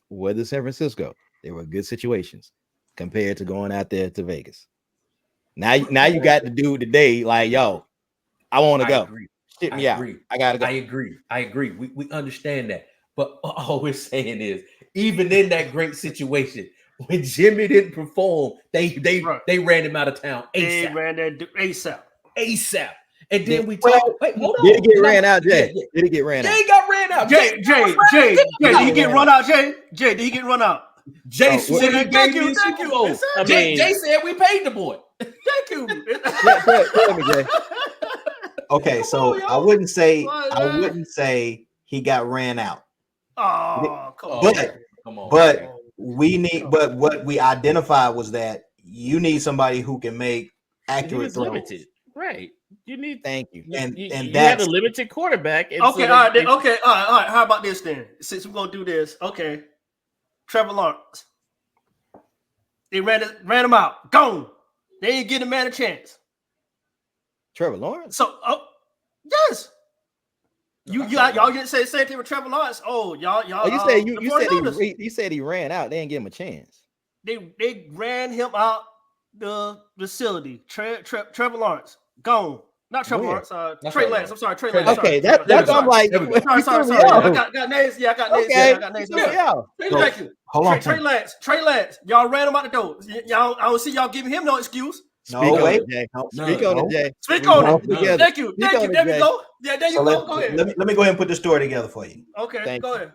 whether it's San Francisco, they were good situations compared to going out there to Vegas. Now you got the dude today, like, yo, I want to go. Agree. Shit me I out. agree. I gotta go. I agree. We understand that. But all we're saying is, even in that great situation, when Jimmy didn't perform, they Right. ran him out of town They ASAP. ran that ASAP. And then we Well, talked. Wait, hold on. Did he get ran out, Jay? Yeah. Did he get ran Jay out? got ran out. Jay, did he get run out? Jay, did he get run out? Jay Oh, swore he thank gave you, me the thank Super you. Bowl. I mean- Jay said we paid the boy. Thank you. Tell me, Jay. Okay, so on, yo. I wouldn't say Come on, he got ran out. Oh, come Oh, on. But- come on. But what we identified was that you need somebody who can make He accurate was throws. limited, right? You need Thank you. And you and had a that's limited quarterback. And Okay, so all right, they- all right. How about this then? Since we're gonna do this, okay. Trevor Lawrence. They ran him out. Gone. They didn't give the man a chance. Trevor Lawrence. So, yes. Y'all didn't say the same thing with Trevor Lawrence. Oh, y'all. Oh, you said the you said 49ers, you said he ran out. They didn't give him a chance. they ran him out the facility. Trevor Lawrence gone. Not Trevor Where? Lawrence. Not Trey Trevor Lance. I'm sorry, Trey Trey Lance. Okay, Sorry. that's I'm like. There we go. you Sorry. threw me I off. got names. Yeah, I got names. Okay, Yeah, I got names. you threw me off. Thank you. hold on. Trey Lance. Y'all ran him out the door. Y'all, I don't see y'all giving him no excuse. Speak No, on wait. it, Jay. No, Speak on no. it, Jay. Speak We on work it. together. Thank you. Speak on it, There we Jay. go. Yeah, there you So go. Go ahead. let me go ahead and put this story together for you. Okay, Thank go you. ahead.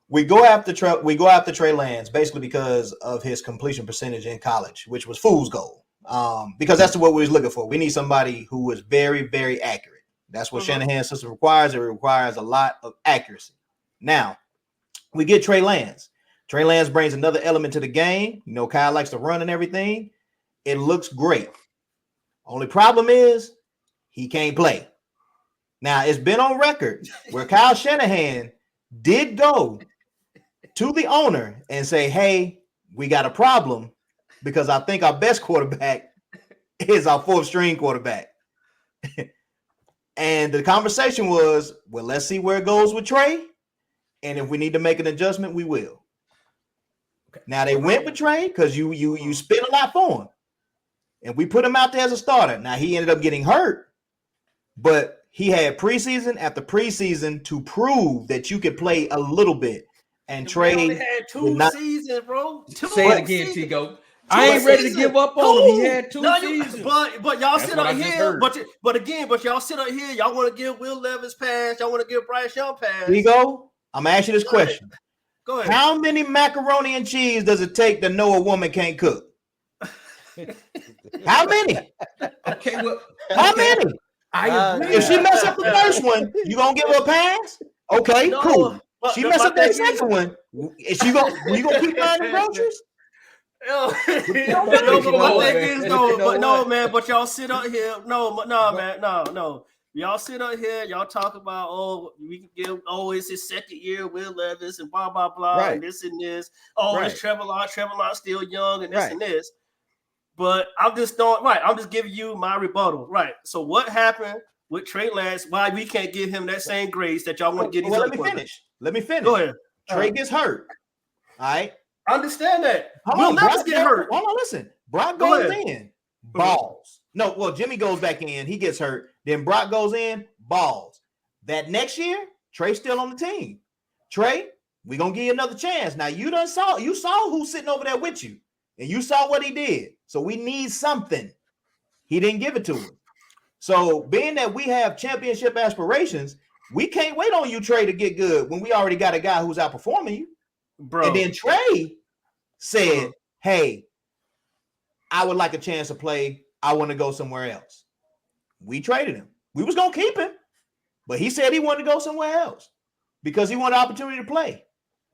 We go after Trey Lance basically because of his completion percentage in college, which was fool's gold. Because that's what we was looking for. We need somebody who is very, very accurate. That's what Shanahan's system requires. It requires a lot of accuracy. Now, we get Trey Lance. Trey Lance brings another element to the game. You know, Kyle likes to run and everything. It looks great. Only problem is he can't play. Now, it's been on record where Kyle Shanahan did go to the owner and say, hey, we got a problem because I think our best quarterback is our fourth string quarterback. And the conversation was, well, let's see where it goes with Trey. And if we need to make an adjustment, we will. Now they went with Trey because you spent a lot for him. And we put him out there as a starter. Now he ended up getting hurt, but he had preseason after preseason to prove that you could play a little bit. And Trey only had two seasons, bro. Say it again, Tigo. I ain't ready to give up on him. He had two seasons. But y'all That's sit what up I just here. heard. But y'all sit up here. Y'all want to give Will Levis pass. Y'all want to give Bryce Young pass. Here you go. I'm gonna ask you this question. Go ahead. How many macaroni and cheese does it take to know a woman can't cook? How many? Okay, well, How many? I agree. If she mess up the first one, you gonna give her a pass? Okay, No, cool. but- She but mess my up that thing is- second one. Is you gonna keep buying the groceries? But my thing is You know what? but y'all sit up here. No. Y'all sit up here, y'all talk about, we can give, it's his second year, Will Levis, and blah, blah, blah, Right. and this and this. Right. It's Trevor Lawrence still young, and this Right. and this. But I'm just giving you my rebuttal. Right. So what happened with Trey Lance? Why we can't give him that same grace that y'all want to give these Well, other let me finish. Go ahead. Trey gets hurt. All right. I understand that. Hold Will on, Levis Brock get hurt. Hold on, listen. Brock Go goes ahead. in, balls. No, well, Jimmy goes back in, he gets hurt. Then Brock goes in, balls. That next year, Trey's still on the team. Trey, we're gonna give you another chance. Now you saw who's sitting over there with you, and you saw what he did. So we need something. He didn't give it to him. So being that we have championship aspirations, we can't wait on you, Trey, to get good when we already got a guy who's outperforming you. Bro. And then Trey said, hey, I would like a chance to play. I want to go somewhere else. We traded him. We was going to keep him, but he said he wanted to go somewhere else because he wanted an opportunity to play.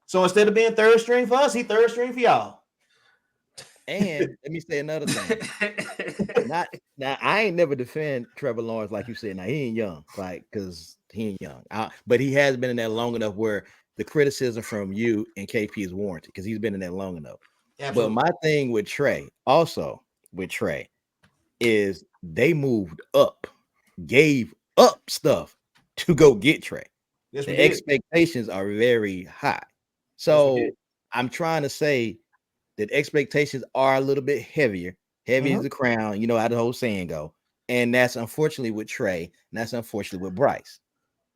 So instead of being third string for us, he third string for y'all. And let me say another thing. Now I ain't never defend Trevor Lawrence like you said. Now he ain't young, like because he ain't young. But he has been in that long enough where the criticism from you and KP is warranted because he's been in that long enough. Absolutely. But my thing with Trey, is they moved up, gave up stuff to go get Trey. Yes, we The did. expectations are very high. Yes, So we did. I'm trying to say that expectations are a little bit heavier. Heavy is the crown, you know how the whole saying go. And that's unfortunately with Trey, and that's unfortunately with Bryce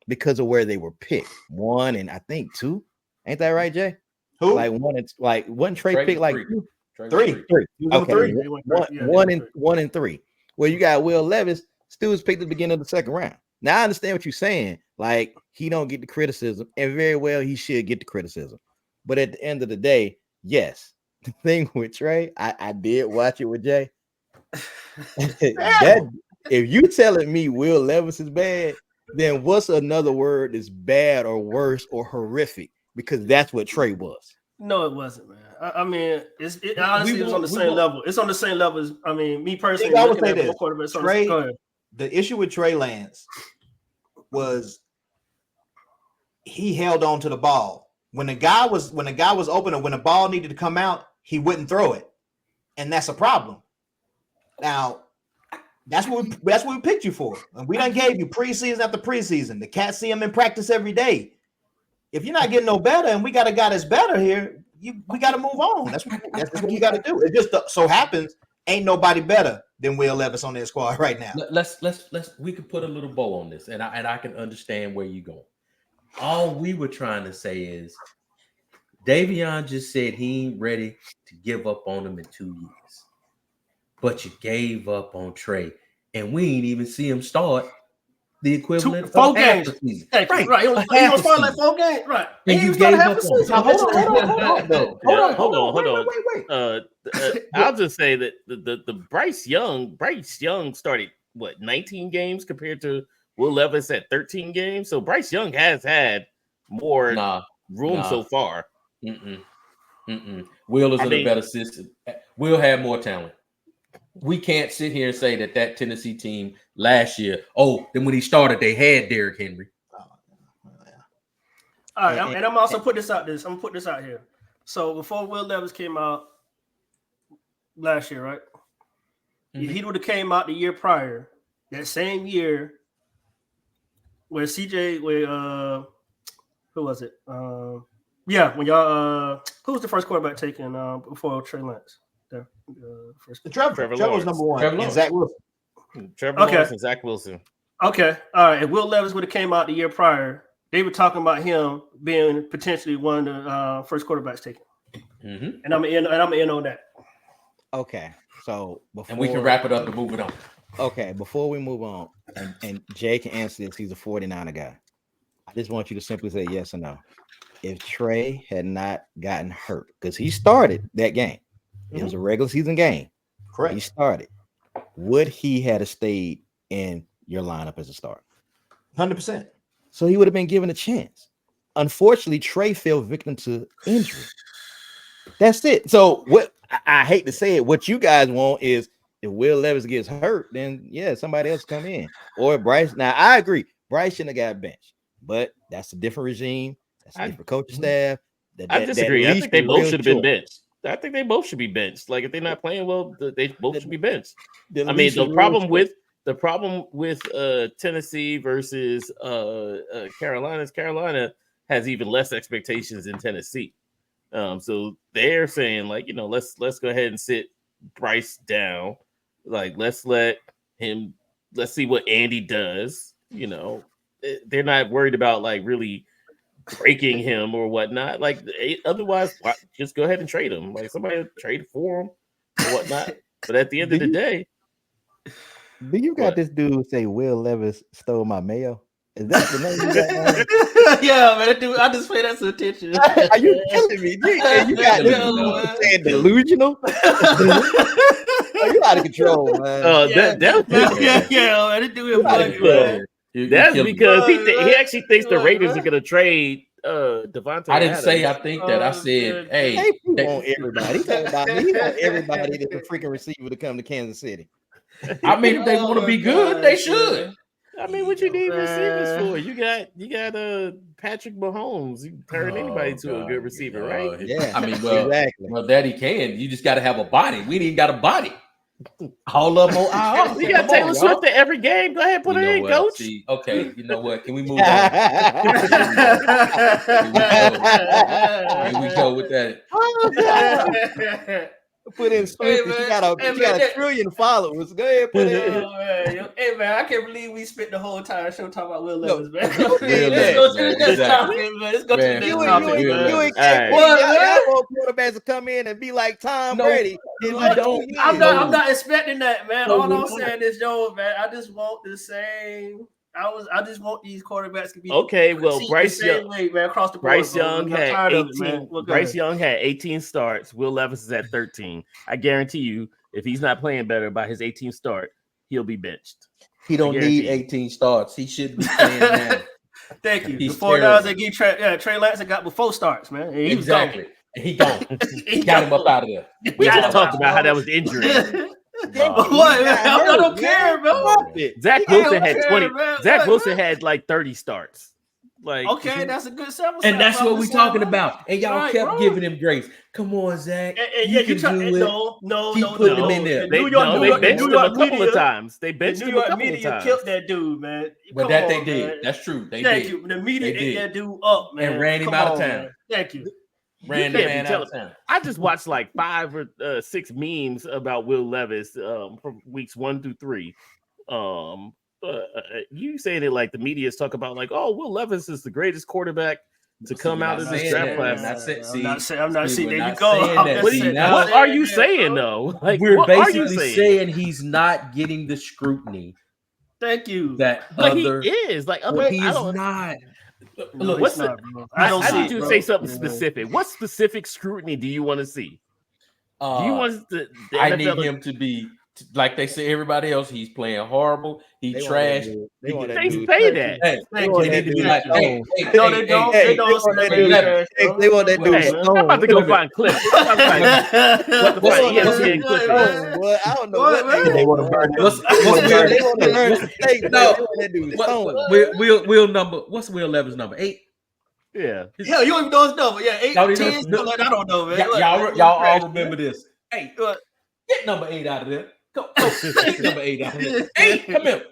because of where they were picked. 1 and I think 2. Ain't that right, Jay? Who? Like 1 and wasn't Trey Trey picked was like 3. Trey Three. Three. He was on Okay, three. one and three. Well, you got Will Levis. Still was picked at the beginning of the second round. Now I understand what you're saying. Like he don't get the criticism, and very well he should get the criticism. But at the end of the day, yes, the thing with Trey, I did watch it with Jay. That if you telling me Will Levis is bad, then what's another word that's bad or worse or horrific? Because that's what Trey was. No, it wasn't, man. I mean, it honestly was on the same level. It's on the same level as, I mean, me personally. I would say this. this. Trey, the issue with Trey Lance was he held on to the ball. When the guy was open or when the ball needed to come out, he wouldn't throw it. And that's a problem. Now, that's what we picked you for. And we done gave you preseason after preseason. The cats see him in practice every day. If you're not getting no better, and we got a guy that's better here, we got to move on. That's what you got to do. It just so happens ain't nobody better than Will Levis on their squad right now. Let's we could put a little bow on this, and I can understand where you're going. All we were trying to say is Davion just said he ain't ready to give up on him in 2 years. But you gave up on Trey, and we ain't even see him start the equivalent of 4 games. half the season. Right. He don't start like 4 games. Right. And you gave up on him. Hold on. Wait. I'll just say that the Bryce Young started 19 games compared to Will Levis at 13 games. So Bryce Young has had more room so far. Will is a better system. Will have more talent. We can't sit here and say that Tennessee team last year, then when he started, they had Derrick Henry. All right, and I'm also put this out. I'm gonna put this out here. So before Will Levis came out last year, right? Mm-hmm. He would have came out the year prior, that same year, where CJ, who was it? When y'all, who was the first quarterback taken before Trey Lance? Trevor was number one. And Zach Wilson. Trevor Lawrence and Zach Wilson. Okay, all right. If Will Levis would have came out the year prior, they were talking about him being potentially one of the first quarterbacks taken. Mm-hmm. And I'm gonna end on that. Okay, so and we can wrap it up and move it on. Okay, before we move on, and Jay can answer this. He's a 49er guy. I just want you to simply say yes or no. If Trey had not gotten hurt, because he started that game. It was a regular season game. Correct. He started. Would he have stayed in your lineup as a starter? 100%. So he would have been given a chance. Unfortunately, Trey fell victim to injury. That's it. So what I hate to say it, what you guys want is if Will Levis gets hurt, then somebody else come in. Or Bryce. Now I agree. Bryce shouldn't have got benched, but that's a different regime. That's a different coaching staff. I disagree. I think they both should have been benched. I think they both should be benched. Like if they're not playing well, they both should be benched. I mean, the problem with Tennessee versus Carolina has even less expectations than Tennessee. So they're saying let's go ahead and sit Bryce down. Like let's see what Andy does. They're not worried about really breaking him or whatnot. Like otherwise, just go ahead and trade him. Like somebody trade for him or whatnot. But at the end of the day, do you got this dude say Will Levis stole my mayo? Is that the name you got? Yeah, man. Dude, I just pay that some attention. Are you killing me? You got this saying delusional? You out of control, man. Man. This dude man. That's because he actually thinks the Raiders are going to trade Devontae. I didn't say I think that. I said, hey, he want everybody. He talking about me. He want everybody that's a freaking receiver to come to Kansas City. I mean, if they want to be good, they should. I mean, what you need receivers for? You got Patrick Mahomes. You can turn anybody to a good receiver, right? Yeah. I mean, well, that he can. You just got to have a body. We ain't got a body. All of them on IR. We got Taylor Swift at every game. Go ahead, put her in, coach. Okay, you know what? Can we move on? Here we go with that. Put in Swift. man. She got a trillion followers. Go ahead, put it in. Man. Hey man, I can't believe we spent the whole entire show talking about Will No, Levis, man. you did Let's that. go to the next Exactly. topic, man. Let's go to Man, the You next ain't topic, man. Alright. y'all want quarterbacks to come in and be like Tom No, Brady in we like don't. 2 years. I'm not expecting that, man. No, All we're I'm not. saying is, yo, man, I just want the same. I just want these quarterbacks to be Okay, well, the Bryce same Young, way, man, across the board. Bryce bro. Young I'm had tired of it, 18. man. Well, go Bryce ahead. Young had 18 starts. Will Levis is at 13. I guarantee you, if he's not playing better by his 18th start, he'll be benched. He don't guarantee need you. 18 starts. He should be playing now. Thank you. He's The 4 downs terrible. they give Trey Lance got before starts, man. And he was Exactly. He gone. He Got him up out of there. We Got just him talked out, about how bro. that was injury. What, man? I don't care, bro. Stop it. Zach I don't Wilson had care, 20. man. Zach What, Wilson man? had like 30 starts. Like, Okay, that's a good sample And size, that's bro. what we're talking about. And y'all Right, kept bro. giving him grace. Come on, Zach. And You yeah, you can try. do it. No, Keep no, putting no. him in there. The New they York, benched the him New a York couple media, of times. They the benched New him a York couple of media times. killed that dude, man. But Come that on, they did. man. That's true. They Thank did. you. The media They ate did. that dude up, man. And ran him Come out of on, town. man. Thank you. Ran You the can't be man out telling- of town. I just watched like 5 or 6 memes about Will Levis from weeks 1 through 3. You saying it like the media is talking about like, oh, Will Levis is the greatest quarterback to come out of this draft class. I'm not saying. we're There you not go. saying I'm that. just See, saying- now- What are you that, saying bro. though? Like, We're what are you basically saying he's not getting the scrutiny Thank you. that But other. he is like Well, other. he I is don't. not. No, Look, it's what's not, bro. I don't I see need it, you to bro. say something Yeah. specific. What specific scrutiny do you want to see? Do you want the I NFL need him to be like they say. Everybody else, he's playing horrible. He They want that trashed. dude. They want that They dude. say that. Hey, Thank want they that need to be dude like, stone. hey, No, they don't. Hey, They don't. they want that dude. They want that dude Hey, stone. I'm about to go find clips. I'm about to find What's- ESPN clips. Stone, boy. I don't know What, what man? They want to burn him. What's They want to learn What's- the mistakes, man. No. They want that dude What, stone. Will number? What's Will Levis number 8? Yeah. Hell, you don't even know his number. Yeah, 8, No, they 10, don't. something like that. I don't know, man. Y'all all remember this. Hey, What? get number 8 out of there. Go, get number 8 out of there. 8, come here.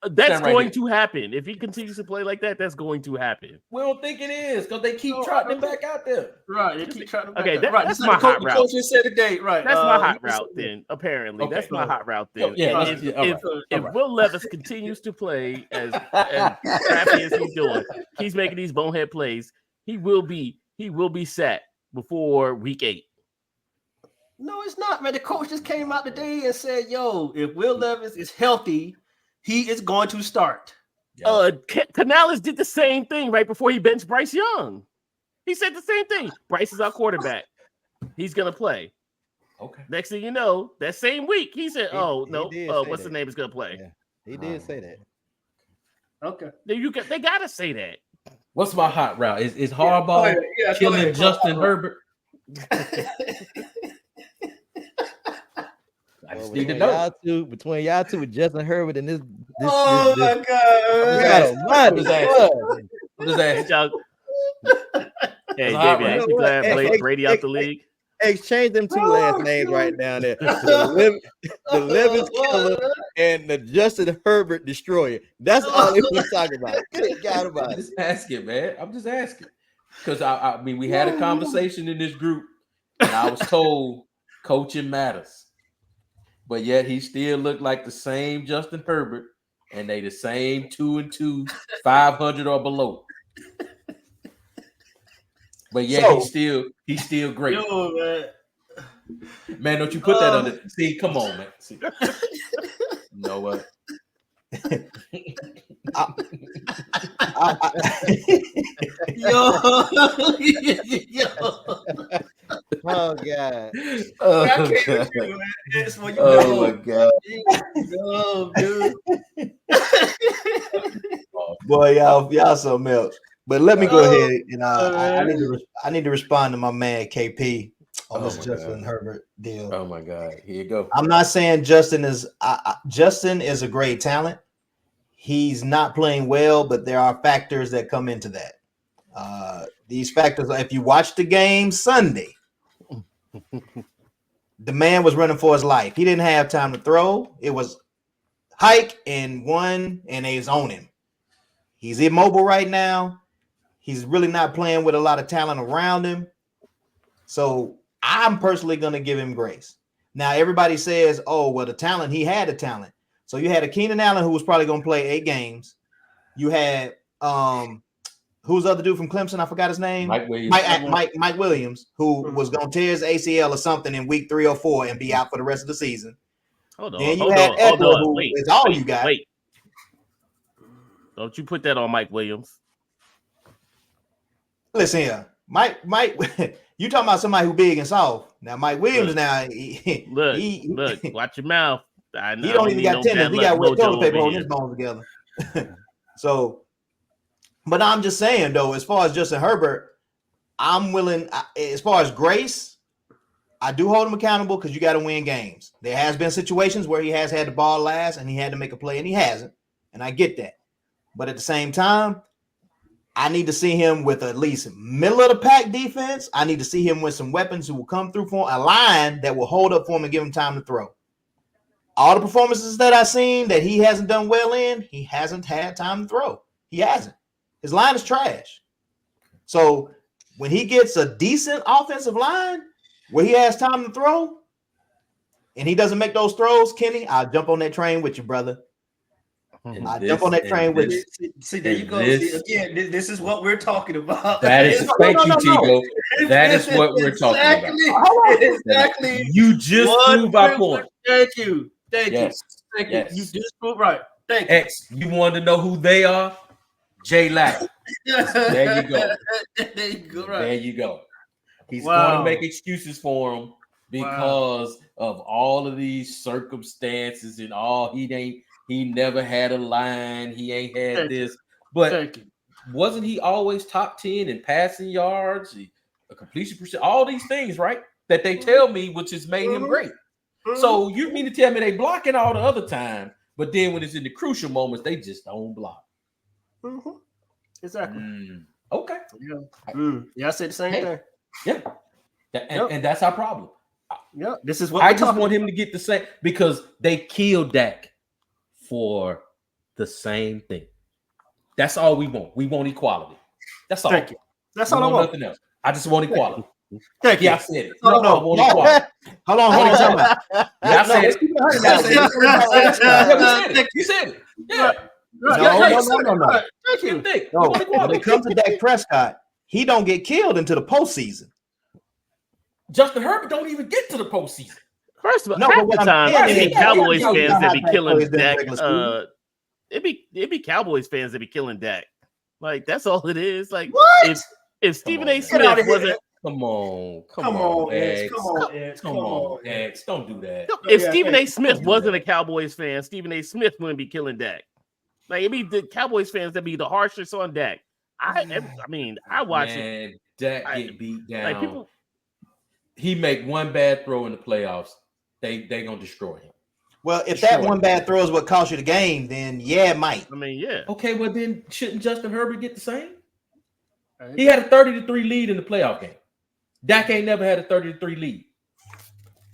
That's Stand right going here. to happen. If he continues to play like that, that's going to happen. We don't think it is because they keep trotting him back out there. Right, they keep trying to. Okay, right. that's This is my the hot the route. coach just said today, right? That's my hot he just route said then, apparently. Okay. That's my hot route then. Yeah, And let's- all right. if All right. Will Levis continues to play as crappy as he's doing, he's making these bonehead plays, he will be set before week 8. No, it's not, man. The coach just came out today and said, "Yo, if Will Levis is healthy, he is going to start." Canales did the same thing right before he benched Bryce Young. He said the same thing. Bryce is our quarterback. He's gonna play. Okay. Next thing you know, that same week, he said, He- "Oh he no, did say what's the that. name is gonna play?" Yeah. He did say that. Okay. They gotta say that. What's my hot route? Is Harbaugh killing Justin Herbert? I just need to know. Between y'all two, with Justin Herbert and this Oh my this god! God Just almighty, asking. boy. I'm just asking. Y'all- Hey, It's hot David, right ain't you glad Brady out the league? Exchange them two last names right down there. The Levis Killer and the Justin Herbert Destroyer. That's all they want to talk about. Good God about I'm it. just asking, man. I'm just asking. Because I mean, we had a conversation in this group, and I was told coaching matters. But yet he still looked like the same Justin Herbert, and they the same 2-2, 500 or below. But yet he's still great. Yo, man. Man, don't you put that on it. See, come on, man. See. You know what? Yo. Oh God. I can't with you, man. It's when you Oh my God. No, dude. Boy, y'all something else. But let me go ahead and I need to respond to my man KP on Oh this my Justin God. Herbert deal. Oh my God. Here you go. I'm not saying Justin is a great talent. He's not playing well, but there are factors that come into that. These factors, if you watch the game Sunday, the man was running for his life. He didn't have time to throw. It was hike and one, and they was on him. He's immobile right now. He's really not playing with a lot of talent around him. So I'm personally going to give him grace. Now, everybody says, oh, well, the talent, he had the talent. So you had a Keenan Allen who was probably going to play 8 games. You had who's the other dude from Clemson? I forgot his name. Mike Williams. Mike Williams, who was going to tear his ACL or something in week 3 or 4 and be out for the rest of the season. Hold on. Then you had Eckler, who is all you got. Wait. Don't you put that on Mike Williams. Listen here. Mike, you talking about somebody who big and soft. Now, Mike Williams, look, watch your mouth. I know he don't even got tennis. He got wet toilet paper holding his bones together. So, but I'm just saying, though, as far as Justin Herbert, I'm willing, as far as grace, I do hold him accountable because you got to win games. There has been situations where he has had the ball last and he had to make a play and he hasn't. And I get that. But at the same time, I need to see him with at least middle of the pack defense. I need to see him with some weapons who will come through for him, a line that will hold up for him and give him time to throw. All the performances that I've seen that he hasn't done well in, he hasn't had time to throw. He hasn't. His line is trash. So when he gets a decent offensive line where he has time to throw and he doesn't make those throws, Kenny, I'll jump on that train with you, brother. I'll jump on that train with you. See, there you go. Again, this is what we're talking about. That is, thank you, Tigo. That is what we're talking about. Exactly. You just proved our point. Thank you. Thank you. Thank you. Yes. You just proved right. Thank you. X, you wanted to know who they are? J Lack. There you go. There you go. Right. There you go. He's going to make excuses for him because of all of these circumstances and all. He never had a line. He ain't had this. But wasn't he always top 10 in passing yards, a completion percent, all these things, right? That they tell me, which has made him great. So you mean to tell me they blocking all the other time, but then when it's in the crucial moments, they just don't block. Exactly. Okay. Yeah, I said the same thing. Yeah. And that's our problem. Yeah. This is what I just want him to get the same because they killed Dak for the same thing. That's all we want. We want equality. That's all. Thank you. That's all I want. Nothing else. I just want equality. Thank you. Yeah, I said it. No, I want equality. How long are you talking about? Yeah, I said it. You said it. Yeah. No. Thank you. When it comes to Dak Prescott, he don't get killed into the postseason. Justin Herbert don't even get to the postseason. First of all, half the time, it be Cowboys fans that be killing Dak. It be Cowboys fans that be killing Dak. Like, that's all it is. Like, if Stephen A. Smith wasn't... Come on, X. Come on, X. Don't do that. If Stephen A. Smith wasn't a Cowboys fan, Stephen A. Smith wouldn't be killing Dak. Like, it be the Cowboys fans that be the harshest on Dak. I watch it. Dak get beat down. Like, people... He make one bad throw in the playoffs, they gonna destroy him. Well, if that one bad throw is what cost you the game, then it might. I mean, yeah. Okay, well then shouldn't Justin Herbert get the same? He had a 30-3 lead in the playoff game. Dak ain't never had a 30-3 lead.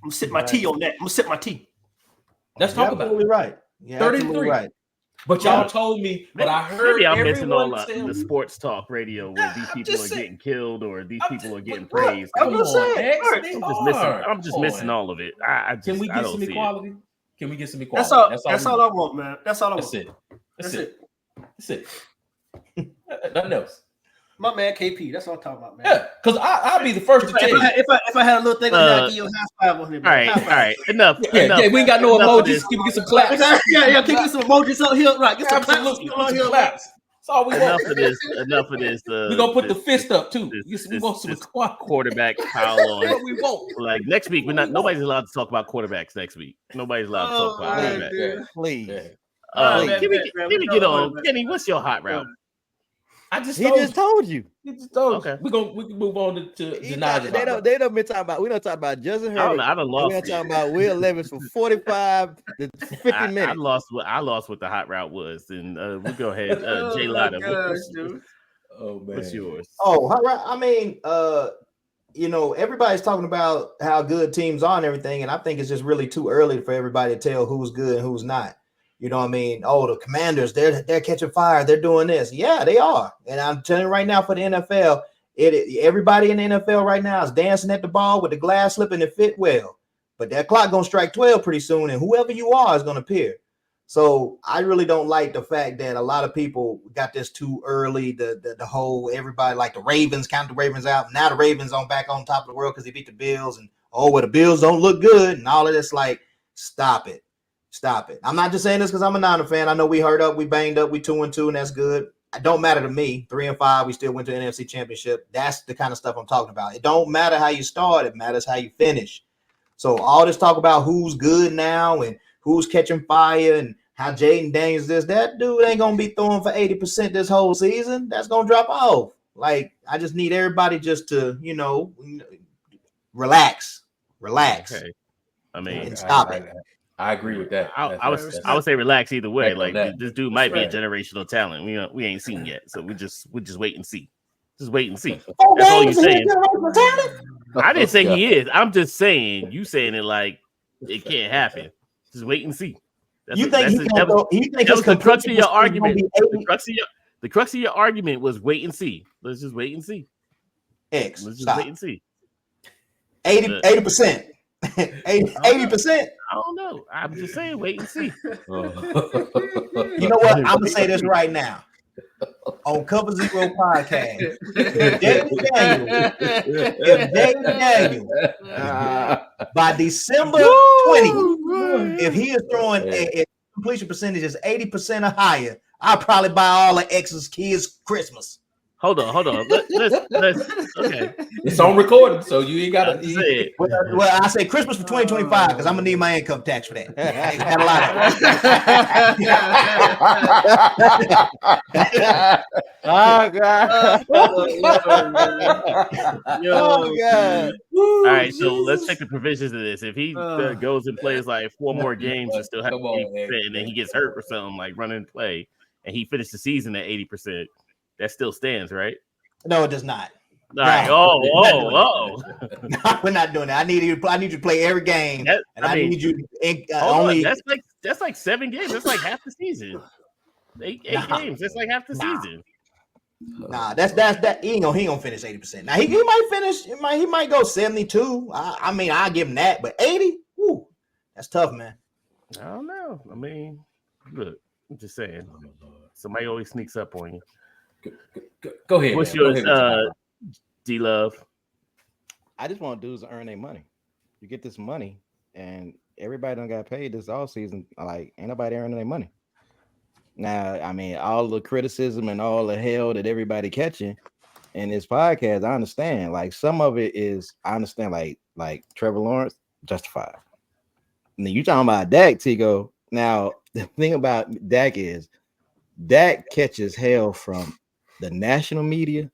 I'm gonna sip my tea on that. I'm gonna sip my tea. Let's talk about it. Right. Yeah, 33. Right. But y'all told me, but I heard maybe I'm missing all the sports talk radio where these people are getting killed or these people are getting praised. I'm just missing all of it. Can we get some equality? Can we get some equality? That's all I want, man. That's all I want. That's it. Nothing else. My man KP, that's what I'm talking about, man. Yeah, because I'll be the first to tell you. If I had a little thing like that, I'd give you a high five on him. All right. Enough. Yeah, we ain't got no emojis. Can we get some claps? Yeah, can we get some emojis up here? Right, get some claps. That's all we want. Enough of this. We're going to put the fist up, too. We want some quarterback pile on. We won't. Like, next week, nobody's allowed to talk about quarterbacks next week. Nobody's allowed to talk about quarterbacks. Please. Can we get on? Kenny, what's your hot route? He just told you. Okay, we can move on to Najee. They don't been talking about. We don't talk about Justin Herbert. I done lost. We're talking about Will Levis for 45 to 50 minutes. I lost what the hot route was, and we'll go ahead. Jay Lotta, what's yours? Oh, hot route. I mean, everybody's talking about how good teams are and everything, and I think it's just really too early for everybody to tell who's good and who's not. You know what I mean? Oh, the Commanders, they're catching fire. They're doing this. Yeah, they are. And I'm telling you right now, for the NFL, Everybody in the NFL right now is dancing at the ball with the glass slipping and fit well. But that clock gonna strike 12 pretty soon, and whoever you are is gonna appear. So I really don't like the fact that a lot of people got this too early. The whole everybody like the Ravens count the Ravens out. Now the Ravens on back on top of the world because they beat the Bills, and well the Bills don't look good and all of this. Like, stop it. I'm not just saying this because I'm a Niner fan. I know we hurt up, we banged up, we 2-2, and that's good. It don't matter to me. 3-5, we still went to the NFC Championship. That's the kind of stuff I'm talking about. It don't matter how you start, it matters how you finish. So all this talk about who's good now and who's catching fire and how Jaden Daniels that dude ain't gonna be throwing for 80% this whole season. That's gonna drop off. Like, I just need everybody just to, relax. Okay. I mean, and stop it. I agree with that. I would say relax either way. Like, this dude might be a right. generational talent. We ain't seen yet, so we just wait and see. Just wait and see. Oh, That's all you're saying. talent? I didn't say he is. I'm just saying you saying it like it can't happen. Just wait and see. You think the crux of your argument? The crux of your argument was wait and see. Let's just wait and see. Let's just wait and see. 80%. 80%. I don't know. I'm just saying wait and see. You know what? I'm gonna say this right now. On Cover Zero podcast, if Jaden Daniels by December 20th, if he is throwing a completion percentage is 80% or higher, I'll probably buy all the X's kids Christmas. Hold on. Let's okay. It's on recording, so you ain't gotta say it. Well, I say Christmas for 2025 because I'm gonna need my income tax for that. I got a lot of Oh God! Oh God! All right, so let's check the provisions of this. If he goes and plays like 4 more games and still has 80%, and then he gets hurt or something like running play, and he finished the season at 80%, that still stands, right? No, it does not. All right. Oh. No, we're not doing that. I need you to play every game, I need you only. That's like 7 games. That's like half the season. 8 games. That's like half the season. Nah, that's that. He ain't gonna finish 80%. Now he might finish. He might go 72. I mean, I'll give him that, but 80. Whoo, that's tough, man. I don't know. I mean, look, I'm just saying. Somebody always sneaks up on you. Go ahead. What's yours, D-Love? I just want dudes to earn their money. You get this money, and everybody done got paid this all season. Like, ain't nobody earning their money. Now, I mean, all the criticism and all the hell that everybody catching in this podcast, I understand. Like, some of it is, I understand, like Trevor Lawrence, justified. And then you talking about Dak, Tigo. Now, the thing about Dak is, Dak catches hell from the national media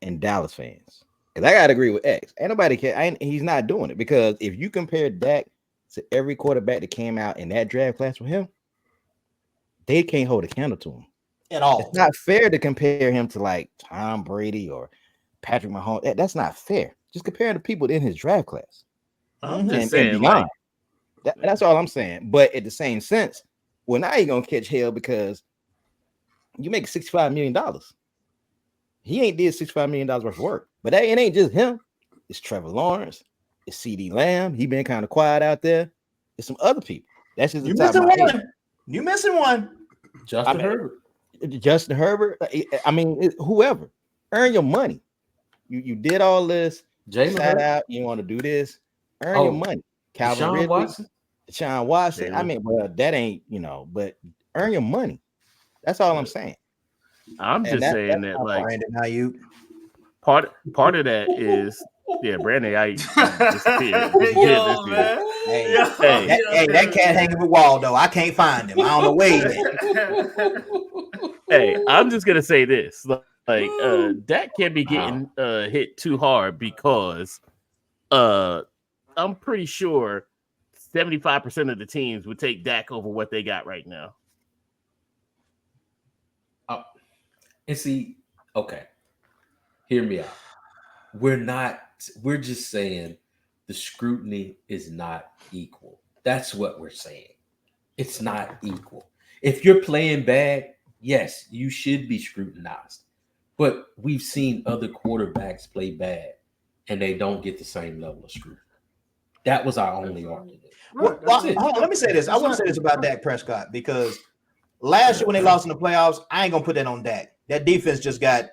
and Dallas fans. Because I gotta agree with X. Ain't nobody care. He's not doing it, because if you compare Dak to every quarterback that came out in that draft class with him, they can't hold a candle to him at all. It's not fair to compare him to like Tom Brady or Patrick Mahomes. That's not fair. Just compare the people in his draft class. I'm just saying, that's all I'm saying. But at the same sense, well, now you're gonna catch hell because you make $65 million. He ain't did $65 million worth of work. But it ain't just him. It's Trevor Lawrence. It's CD Lamb. He been kind of quiet out there. It's some other people. That's just the top of my head. You missing one. Justin Herbert. I mean, whoever. Earn your money. You did all this. Shout out. You want to do this. Earn your money. Calvin Ridley. Deshaun Watson. I mean, well, that ain't, but earn your money. That's all I'm saying. I'm just saying that, like, Brandon, how you? Part of that is, Brandon, I disappeared. Hey, that cat hanging with Waldo. I can't find him. I don't know where he is. Hey, I'm just gonna say this: like, Dak can't be getting hit too hard because, I'm pretty sure 75% of the teams would take Dak over what they got right now. And see, okay, hear me out. We're just saying the scrutiny is not equal. That's what we're saying. It's not equal. If you're playing bad, yes, you should be scrutinized. But we've seen other quarterbacks play bad, and they don't get the same level of scrutiny. That was our only argument. Well, hold on, let me say this. I want to say this about Dak Prescott because last year when they lost in the playoffs, I ain't gonna put that on Dak. That defense just got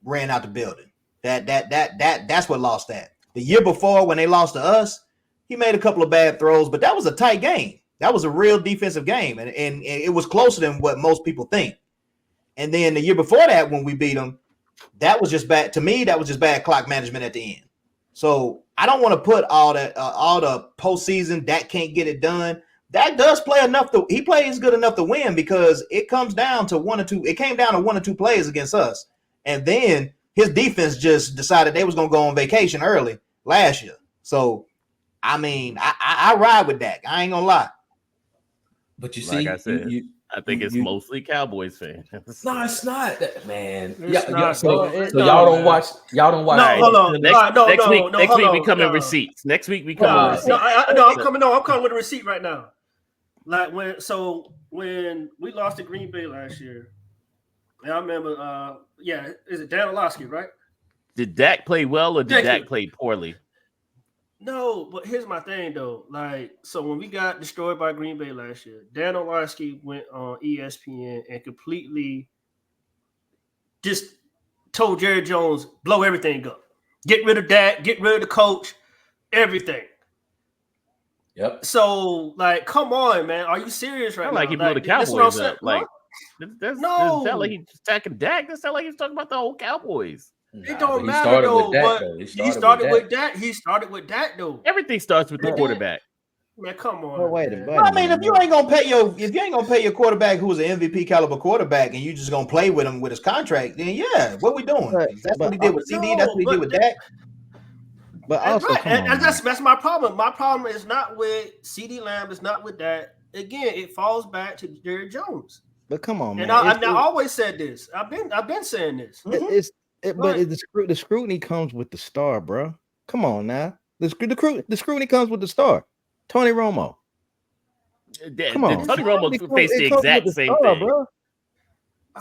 ran out the building. That's what lost that. The year before when they lost to us, he made a couple of bad throws, but that was a tight game. That was a real defensive game, and it was closer than what most people think. And then the year before that, when we beat them, that was just bad. To me, that was just bad clock management at the end. So I don't want to put all the postseason Dak can't get it done. Dak does play enough he plays good enough to win because it comes down to one or two. It came down to one or two plays against us, and then his defense just decided they was gonna go on vacation early last year. So I mean, I ride with Dak. I ain't gonna lie. But you Like see, I said, I think it's mostly Cowboys fans. No, it's not that, man. It's Yeah, not, so bro. y'all don't watch. Y'all don't watch. No, hold on. Next week hold we on, come in no. receipts. Next week we come in receipts. I'm coming with a receipt right now. Like when we lost to Green Bay last year, and I remember, is it Dan Orlovsky, right? Did Dak play well or did Thank Dak you. play poorly? No, but here's my thing though. Like, so when we got destroyed by Green Bay last year, Dan Orlovsky went on ESPN and completely just told Jerry Jones, blow everything up. Get rid of Dak, get rid of the coach, everything. Yep. So, like, come on, man. Are you serious right Not now? like he blew the Cowboys up. Like, that's No. not like he's attacking Dak. That's not like he's talking about the whole Cowboys. It don't matter though. He started with Dak. He started with Dak though. Everything starts with the quarterback. Man, come on. Well, wait a minute. I mean, if you ain't gonna pay your quarterback who's an MVP caliber quarterback, and you just gonna play with him with his contract, then yeah, what we doing? That's what he did with CD. That's what he did with Dak. But also, and that's my problem. My problem is not with CD Lamb. It's not with that. Again, it falls back to Jerry Jones. But come on, man. And I always said this. I've been saying this. But the scrutiny comes with the star, bro. Come on now. The scrutiny comes with the star. Tony Romo. Come on. Tony Romo faced the exact same thing. Bro.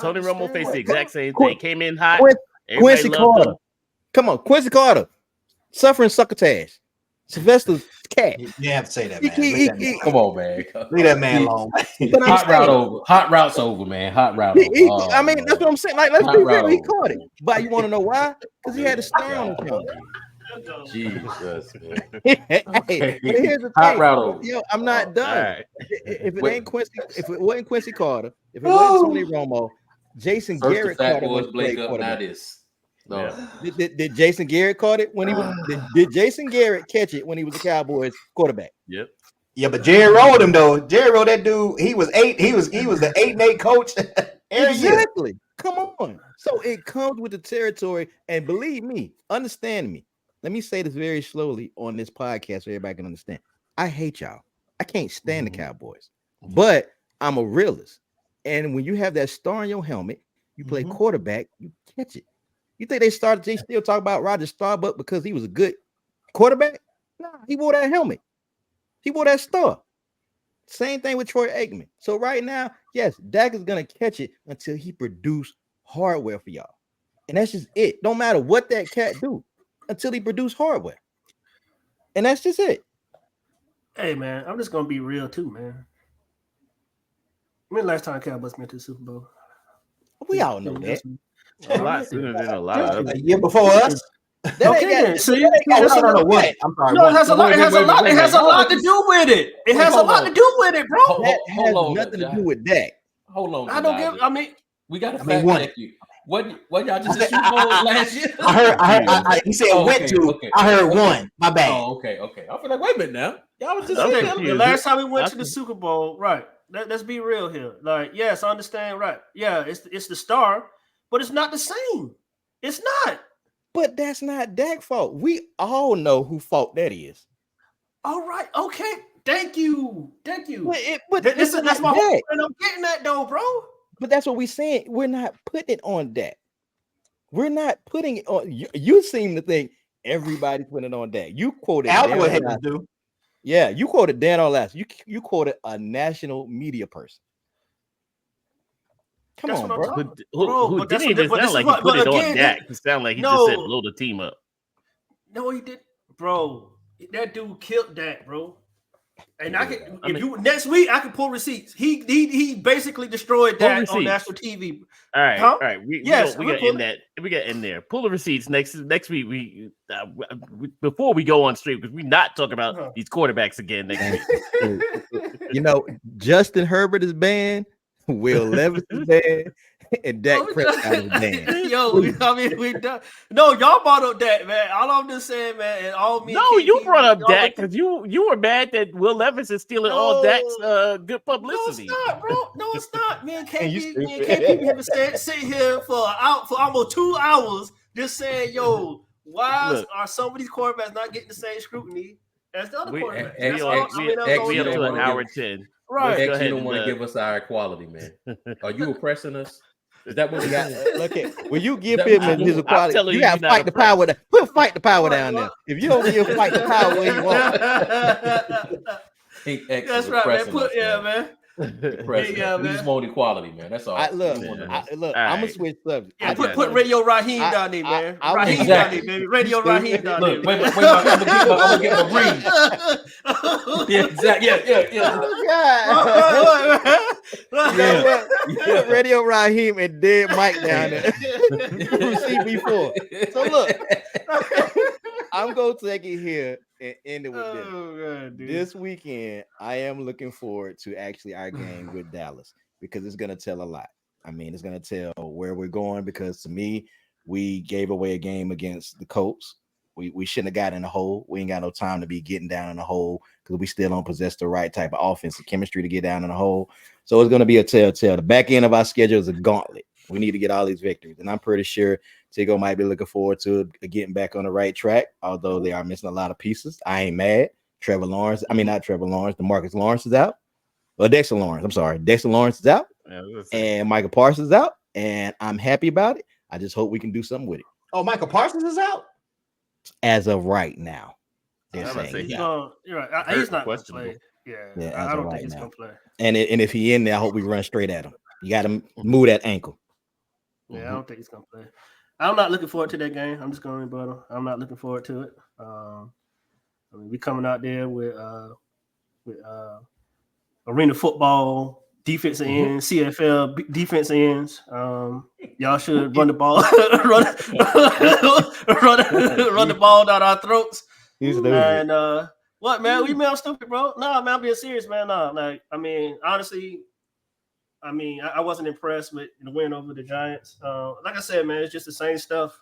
Tony Romo faced the exact same thing. Came in hot. Quincy Carter. Come on, Quincy Carter. Suffering succotash. Sylvester's cat. You have to say that, man. Come on, man. Leave that man alone. Hot route's over, man. Hot route over. I mean, that's what I'm saying. Like, let's be real. He caught it. But you want to know why? Because he had a star on his shoulder. Jesus, man. Hey, but here's the Hot thing. route over. Yo, I'm not done. Right. If it wasn't Quincy Carter, if it wasn't Tony Romo, Jason Garrett caught it when he played quarterback. No. Did Jason Garrett caught it when he was? Did Jason Garrett catch it when he was a Cowboys quarterback? Yep. Yeah, but Jerry rolled him though. Jerry rolled that dude. He was the 8-8 coach. Exactly. Come on. So it comes with the territory, and believe me, understand me. Let me say this very slowly on this podcast so everybody can understand. I hate y'all. I can't stand the Cowboys, but I'm a realist. And when you have that star on your helmet, you play quarterback, you catch it. You think they still talk about Roger Staubach because he was a good quarterback? Nah, he wore that helmet. He wore that star. Same thing with Troy Aikman. So right now, yes, Dak is going to catch it until he produce hardware for y'all. And that's just it. Don't matter what that cat do until he produce hardware. And that's just it. Hey, man, I'm just going to be real too, man. When last time Cowboys went to the Super Bowl? We all know that. A lot sooner than a lot of A year before us. Okay, then. So I'm sorry. No, it has a lot. It has a lot to do with it. It has a lot to do with it, bro. That has nothing to do with Dak. Hold on. I don't give. I mean, we got to fact check you. What y'all just did Super Bowl last year? I heard. He said went to. Okay. I heard one. My bad. Oh, okay. I feel like, wait a minute now. Y'all was just the last time we went to the Super Bowl, right? Let's be real here. Like, yes, I understand, right? Yeah, it's the star, but it's not the same. It's not. But that's not Dak's fault. We all know who fault that is. All right. Okay. Thank you. But that's my whole point. I'm getting that though, bro. But that's what we're saying. We're not putting it on Dak. We're not putting it on. You seem to think everybody's putting it on Dak. You quoted Dan. Yeah, you quoted Dan Orlovsky. You quoted a national media person. Come That's on, what I'm bro. talking But Bro, who but that's didn't what- even but this sound is like what- he put but it on again, Dak. It sounded like he just said No. blow the team up. No, he did, bro. That dude killed Dak, bro. And I can, I mean- if you next week, I can pull receipts. He basically destroyed Pull Dak on receipts. national TV. All right, Huh? all right. We Yes, we we'll got pull in it. that. We got in there. Pull the receipts next week. We before we go on stream because we're not talking about Uh-huh. these quarterbacks again next week. You know, Justin Herbert is banned, Will Levis is banned, and Dak Prescott is banned. Yo, I mean, we done. No, y'all brought up Dak, man. All I'm just saying, man, and all me. No, and you KP, brought up y'all Dak look- because you were mad that Will Levis is stealing all Dak's good publicity. No, it's not, bro. No, it's not. Me and And you KP, me and stupid. KP have sit here for almost 2 hours just saying, yo, why Look. are some of these quarterbacks not getting the same scrutiny as the other We quarterbacks? X- That's all. X- I mean, that's X, all we you up don't to wanna an hour give- 10. Right. Go X, ahead you don't want to and, give us our equality, man. Are you oppressing us? Is that what we Yeah, got? look at when you give That- him I'm his equality, telling you you got to you're not fight the power. Put fight the power down there. Right, If you don't give fight the power where you want, Think X That's is right, man. oppressing us, Man. Oppressing Yeah, us. We man. just want equality, man. That's all. I look. We want to know. Look, All I'm gonna right. switch subjects. Yeah, I put just- Radio Raheem I- down there, man. I- Raheem Exactly. down there, baby. Radio Raheem down there. Look, wait, I'm gonna get my ring. Yeah, exactly. Yeah. Oh God! You know what? Yeah. Put Radio Raheem and Dead Mike down there. From CB4. So look, I'm gonna take it here and end it with this. Oh, God, dude. This weekend, I am looking forward to actually our game with Dallas because it's gonna tell a lot. I mean, it's gonna tell where we're going because to me, we gave away a game against the Colts. We shouldn't have got in the hole. We ain't got no time to be getting down in the hole because we still don't possess the right type of offensive chemistry to get down in the hole. So it's going to be a telltale. The back end of our schedule is a gauntlet. We need to get all these victories. And I'm pretty sure Tigo might be looking forward to getting back on the right track, although they are missing a lot of pieces. I ain't mad. Not Trevor Lawrence. DeMarcus Lawrence is out. Well, Dexter Lawrence. I'm sorry. Dexter Lawrence is out. And Michael Parsons is out. And I'm happy about it. I just hope we can do something with it. Oh, Michael Parsons is out. As of right now, they're I was about to saying say, he's He's out. going, you're right. He's not going to play. Questionable. Yeah, as I of don't right think he's now. going to play. And if he in there, I hope we run straight at him. You got to move that ankle. Yeah, I don't think he's going to play. I'm not looking forward to that game. I'm just going to rebuttal. I'm not looking forward to it. I mean, we coming out there with arena football defense ends, CFL defense ends. Y'all should run the ball, run the ball down our throats. And what, man? We man stupid, bro. No, man, I'm being serious, man. No, like, I mean, honestly, I wasn't impressed with the win over the Giants. Like I said, man, it's just the same stuff,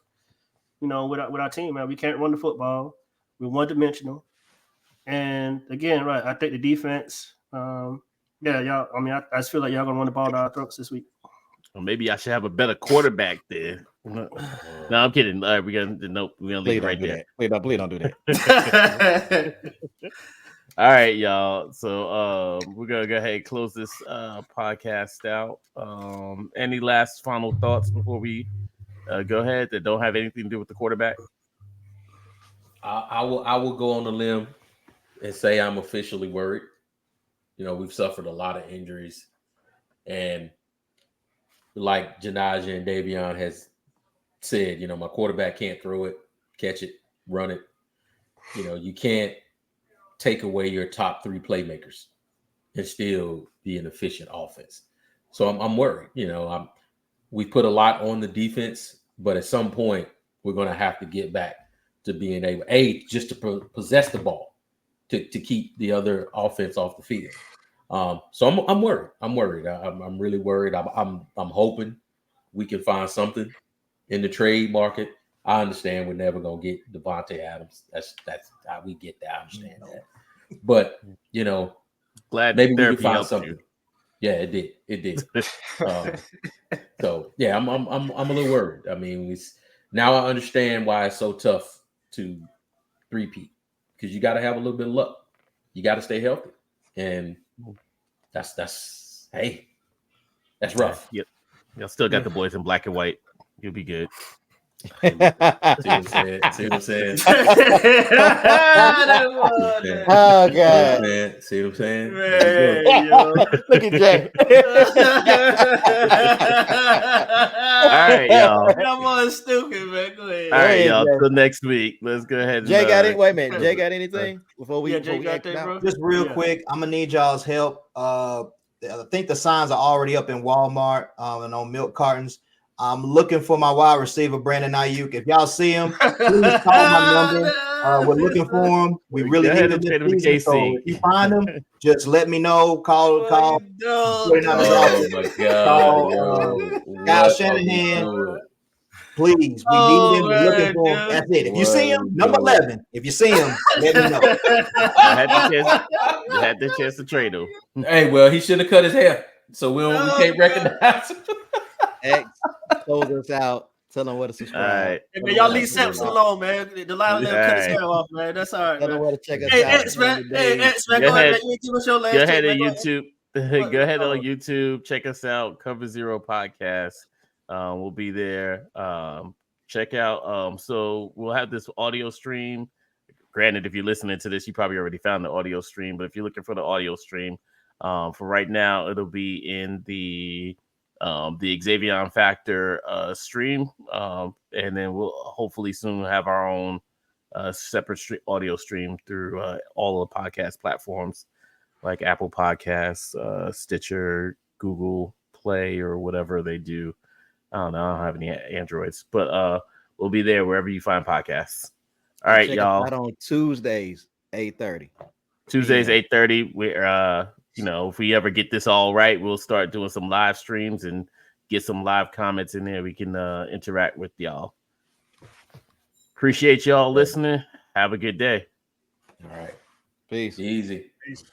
with our team, man. We can't run the football. We're one-dimensional. And again, right, I think the defense, y'all. I mean, I just feel like y'all gonna run the ball down our throats this week. Or maybe I should have a better quarterback there. No, I'm kidding. All right, we're gonna leave it right there. Please don't do that. All right, y'all. So we're gonna go ahead and close this podcast out. Any last final thoughts before we go ahead that don't have anything to do with the quarterback? I will go on a limb and say I'm officially worried. We've suffered a lot of injuries, and like Janaja and Davion has said, my quarterback can't throw it, catch it, run it. You can't take away your top three playmakers and still be an efficient offense. So I'm worried. We put a lot on the defense, but at some point we're going to have to get back to being able, just to possess the ball, to keep the other offense off the field. So I'm worried. I'm really worried. I'm hoping we can find something in the trade market. I understand we're never gonna get Devontae Adams. That's how we get that. I understand that. But Glad maybe we can therapy find helped something. you. Yeah, it did. So yeah, I'm a little worried. I mean, now I understand why it's so tough to three-peat, because you got to have a little bit of luck. You got to stay healthy, and that's rough. Yep. Y'all still got the boys in black and white. You'll be good. See what I'm saying? See what I'm saying? Oh God! See what I'm saying? Man, yo. Look at Jay. All right, y'all. Come on, stupid, man. Go ahead. All right, ahead, y'all. Jay. Till next week. Let's go ahead. Jay got it. And, Wait a minute. Jay got anything before we? Yeah, before Jay we got exit that, out? bro. Just real Yeah. quick, I'm gonna need y'all's help. I think the signs are already up in Walmart and on milk cartons. I'm looking for my wide receiver, Brandon Ayuk. If y'all see him, please call my number. We're looking for him. We really Go need ahead him and this trade him to season. So KC. if you find him, just let me know. Call. No, Put it out his office. Oh my God, Call, yo. Kyle What Shanahan. are we doing? Please, we need him. We're looking for him. That's it. If you see him, number 11. If you see him, let me know. I had the chance to trade him. Hey, well, he should have cut his hair, so we can't recognize him. X, close us out. Tell them where to subscribe. All right. Hey, man, y'all leave Sampson alone, man. The line let him cut his Alright. hair off, man. That's all right, Tell them man. where to check us Hey, out. X, man. Hey, X, man. Go Go ahead, ahead. man. You ain't give us your last Go take, ahead man. to Go ahead. YouTube. Go ahead on YouTube. Check us out. Cover Zero Podcast. We'll be there. Check out. So we'll have this audio stream. Granted, if you're listening to this, you probably already found the audio stream. But if you're looking for the audio stream, for right now, it'll be in the Xavier Factor stream, and then we'll hopefully soon have our own separate audio stream through all the podcast platforms like Apple Podcasts, Stitcher, Google Play, or whatever they do. I don't know. I don't have any Androids, but we'll be there wherever you find podcasts. All right, Check y'all. us out on Tuesdays, 8:30. Tuesdays, Yeah. 8:30. We're if we ever get this all right, we'll start doing some live streams and get some live comments in there. We can interact with y'all. Appreciate y'all listening. Have a good day. All right. Peace. Easy. Peace.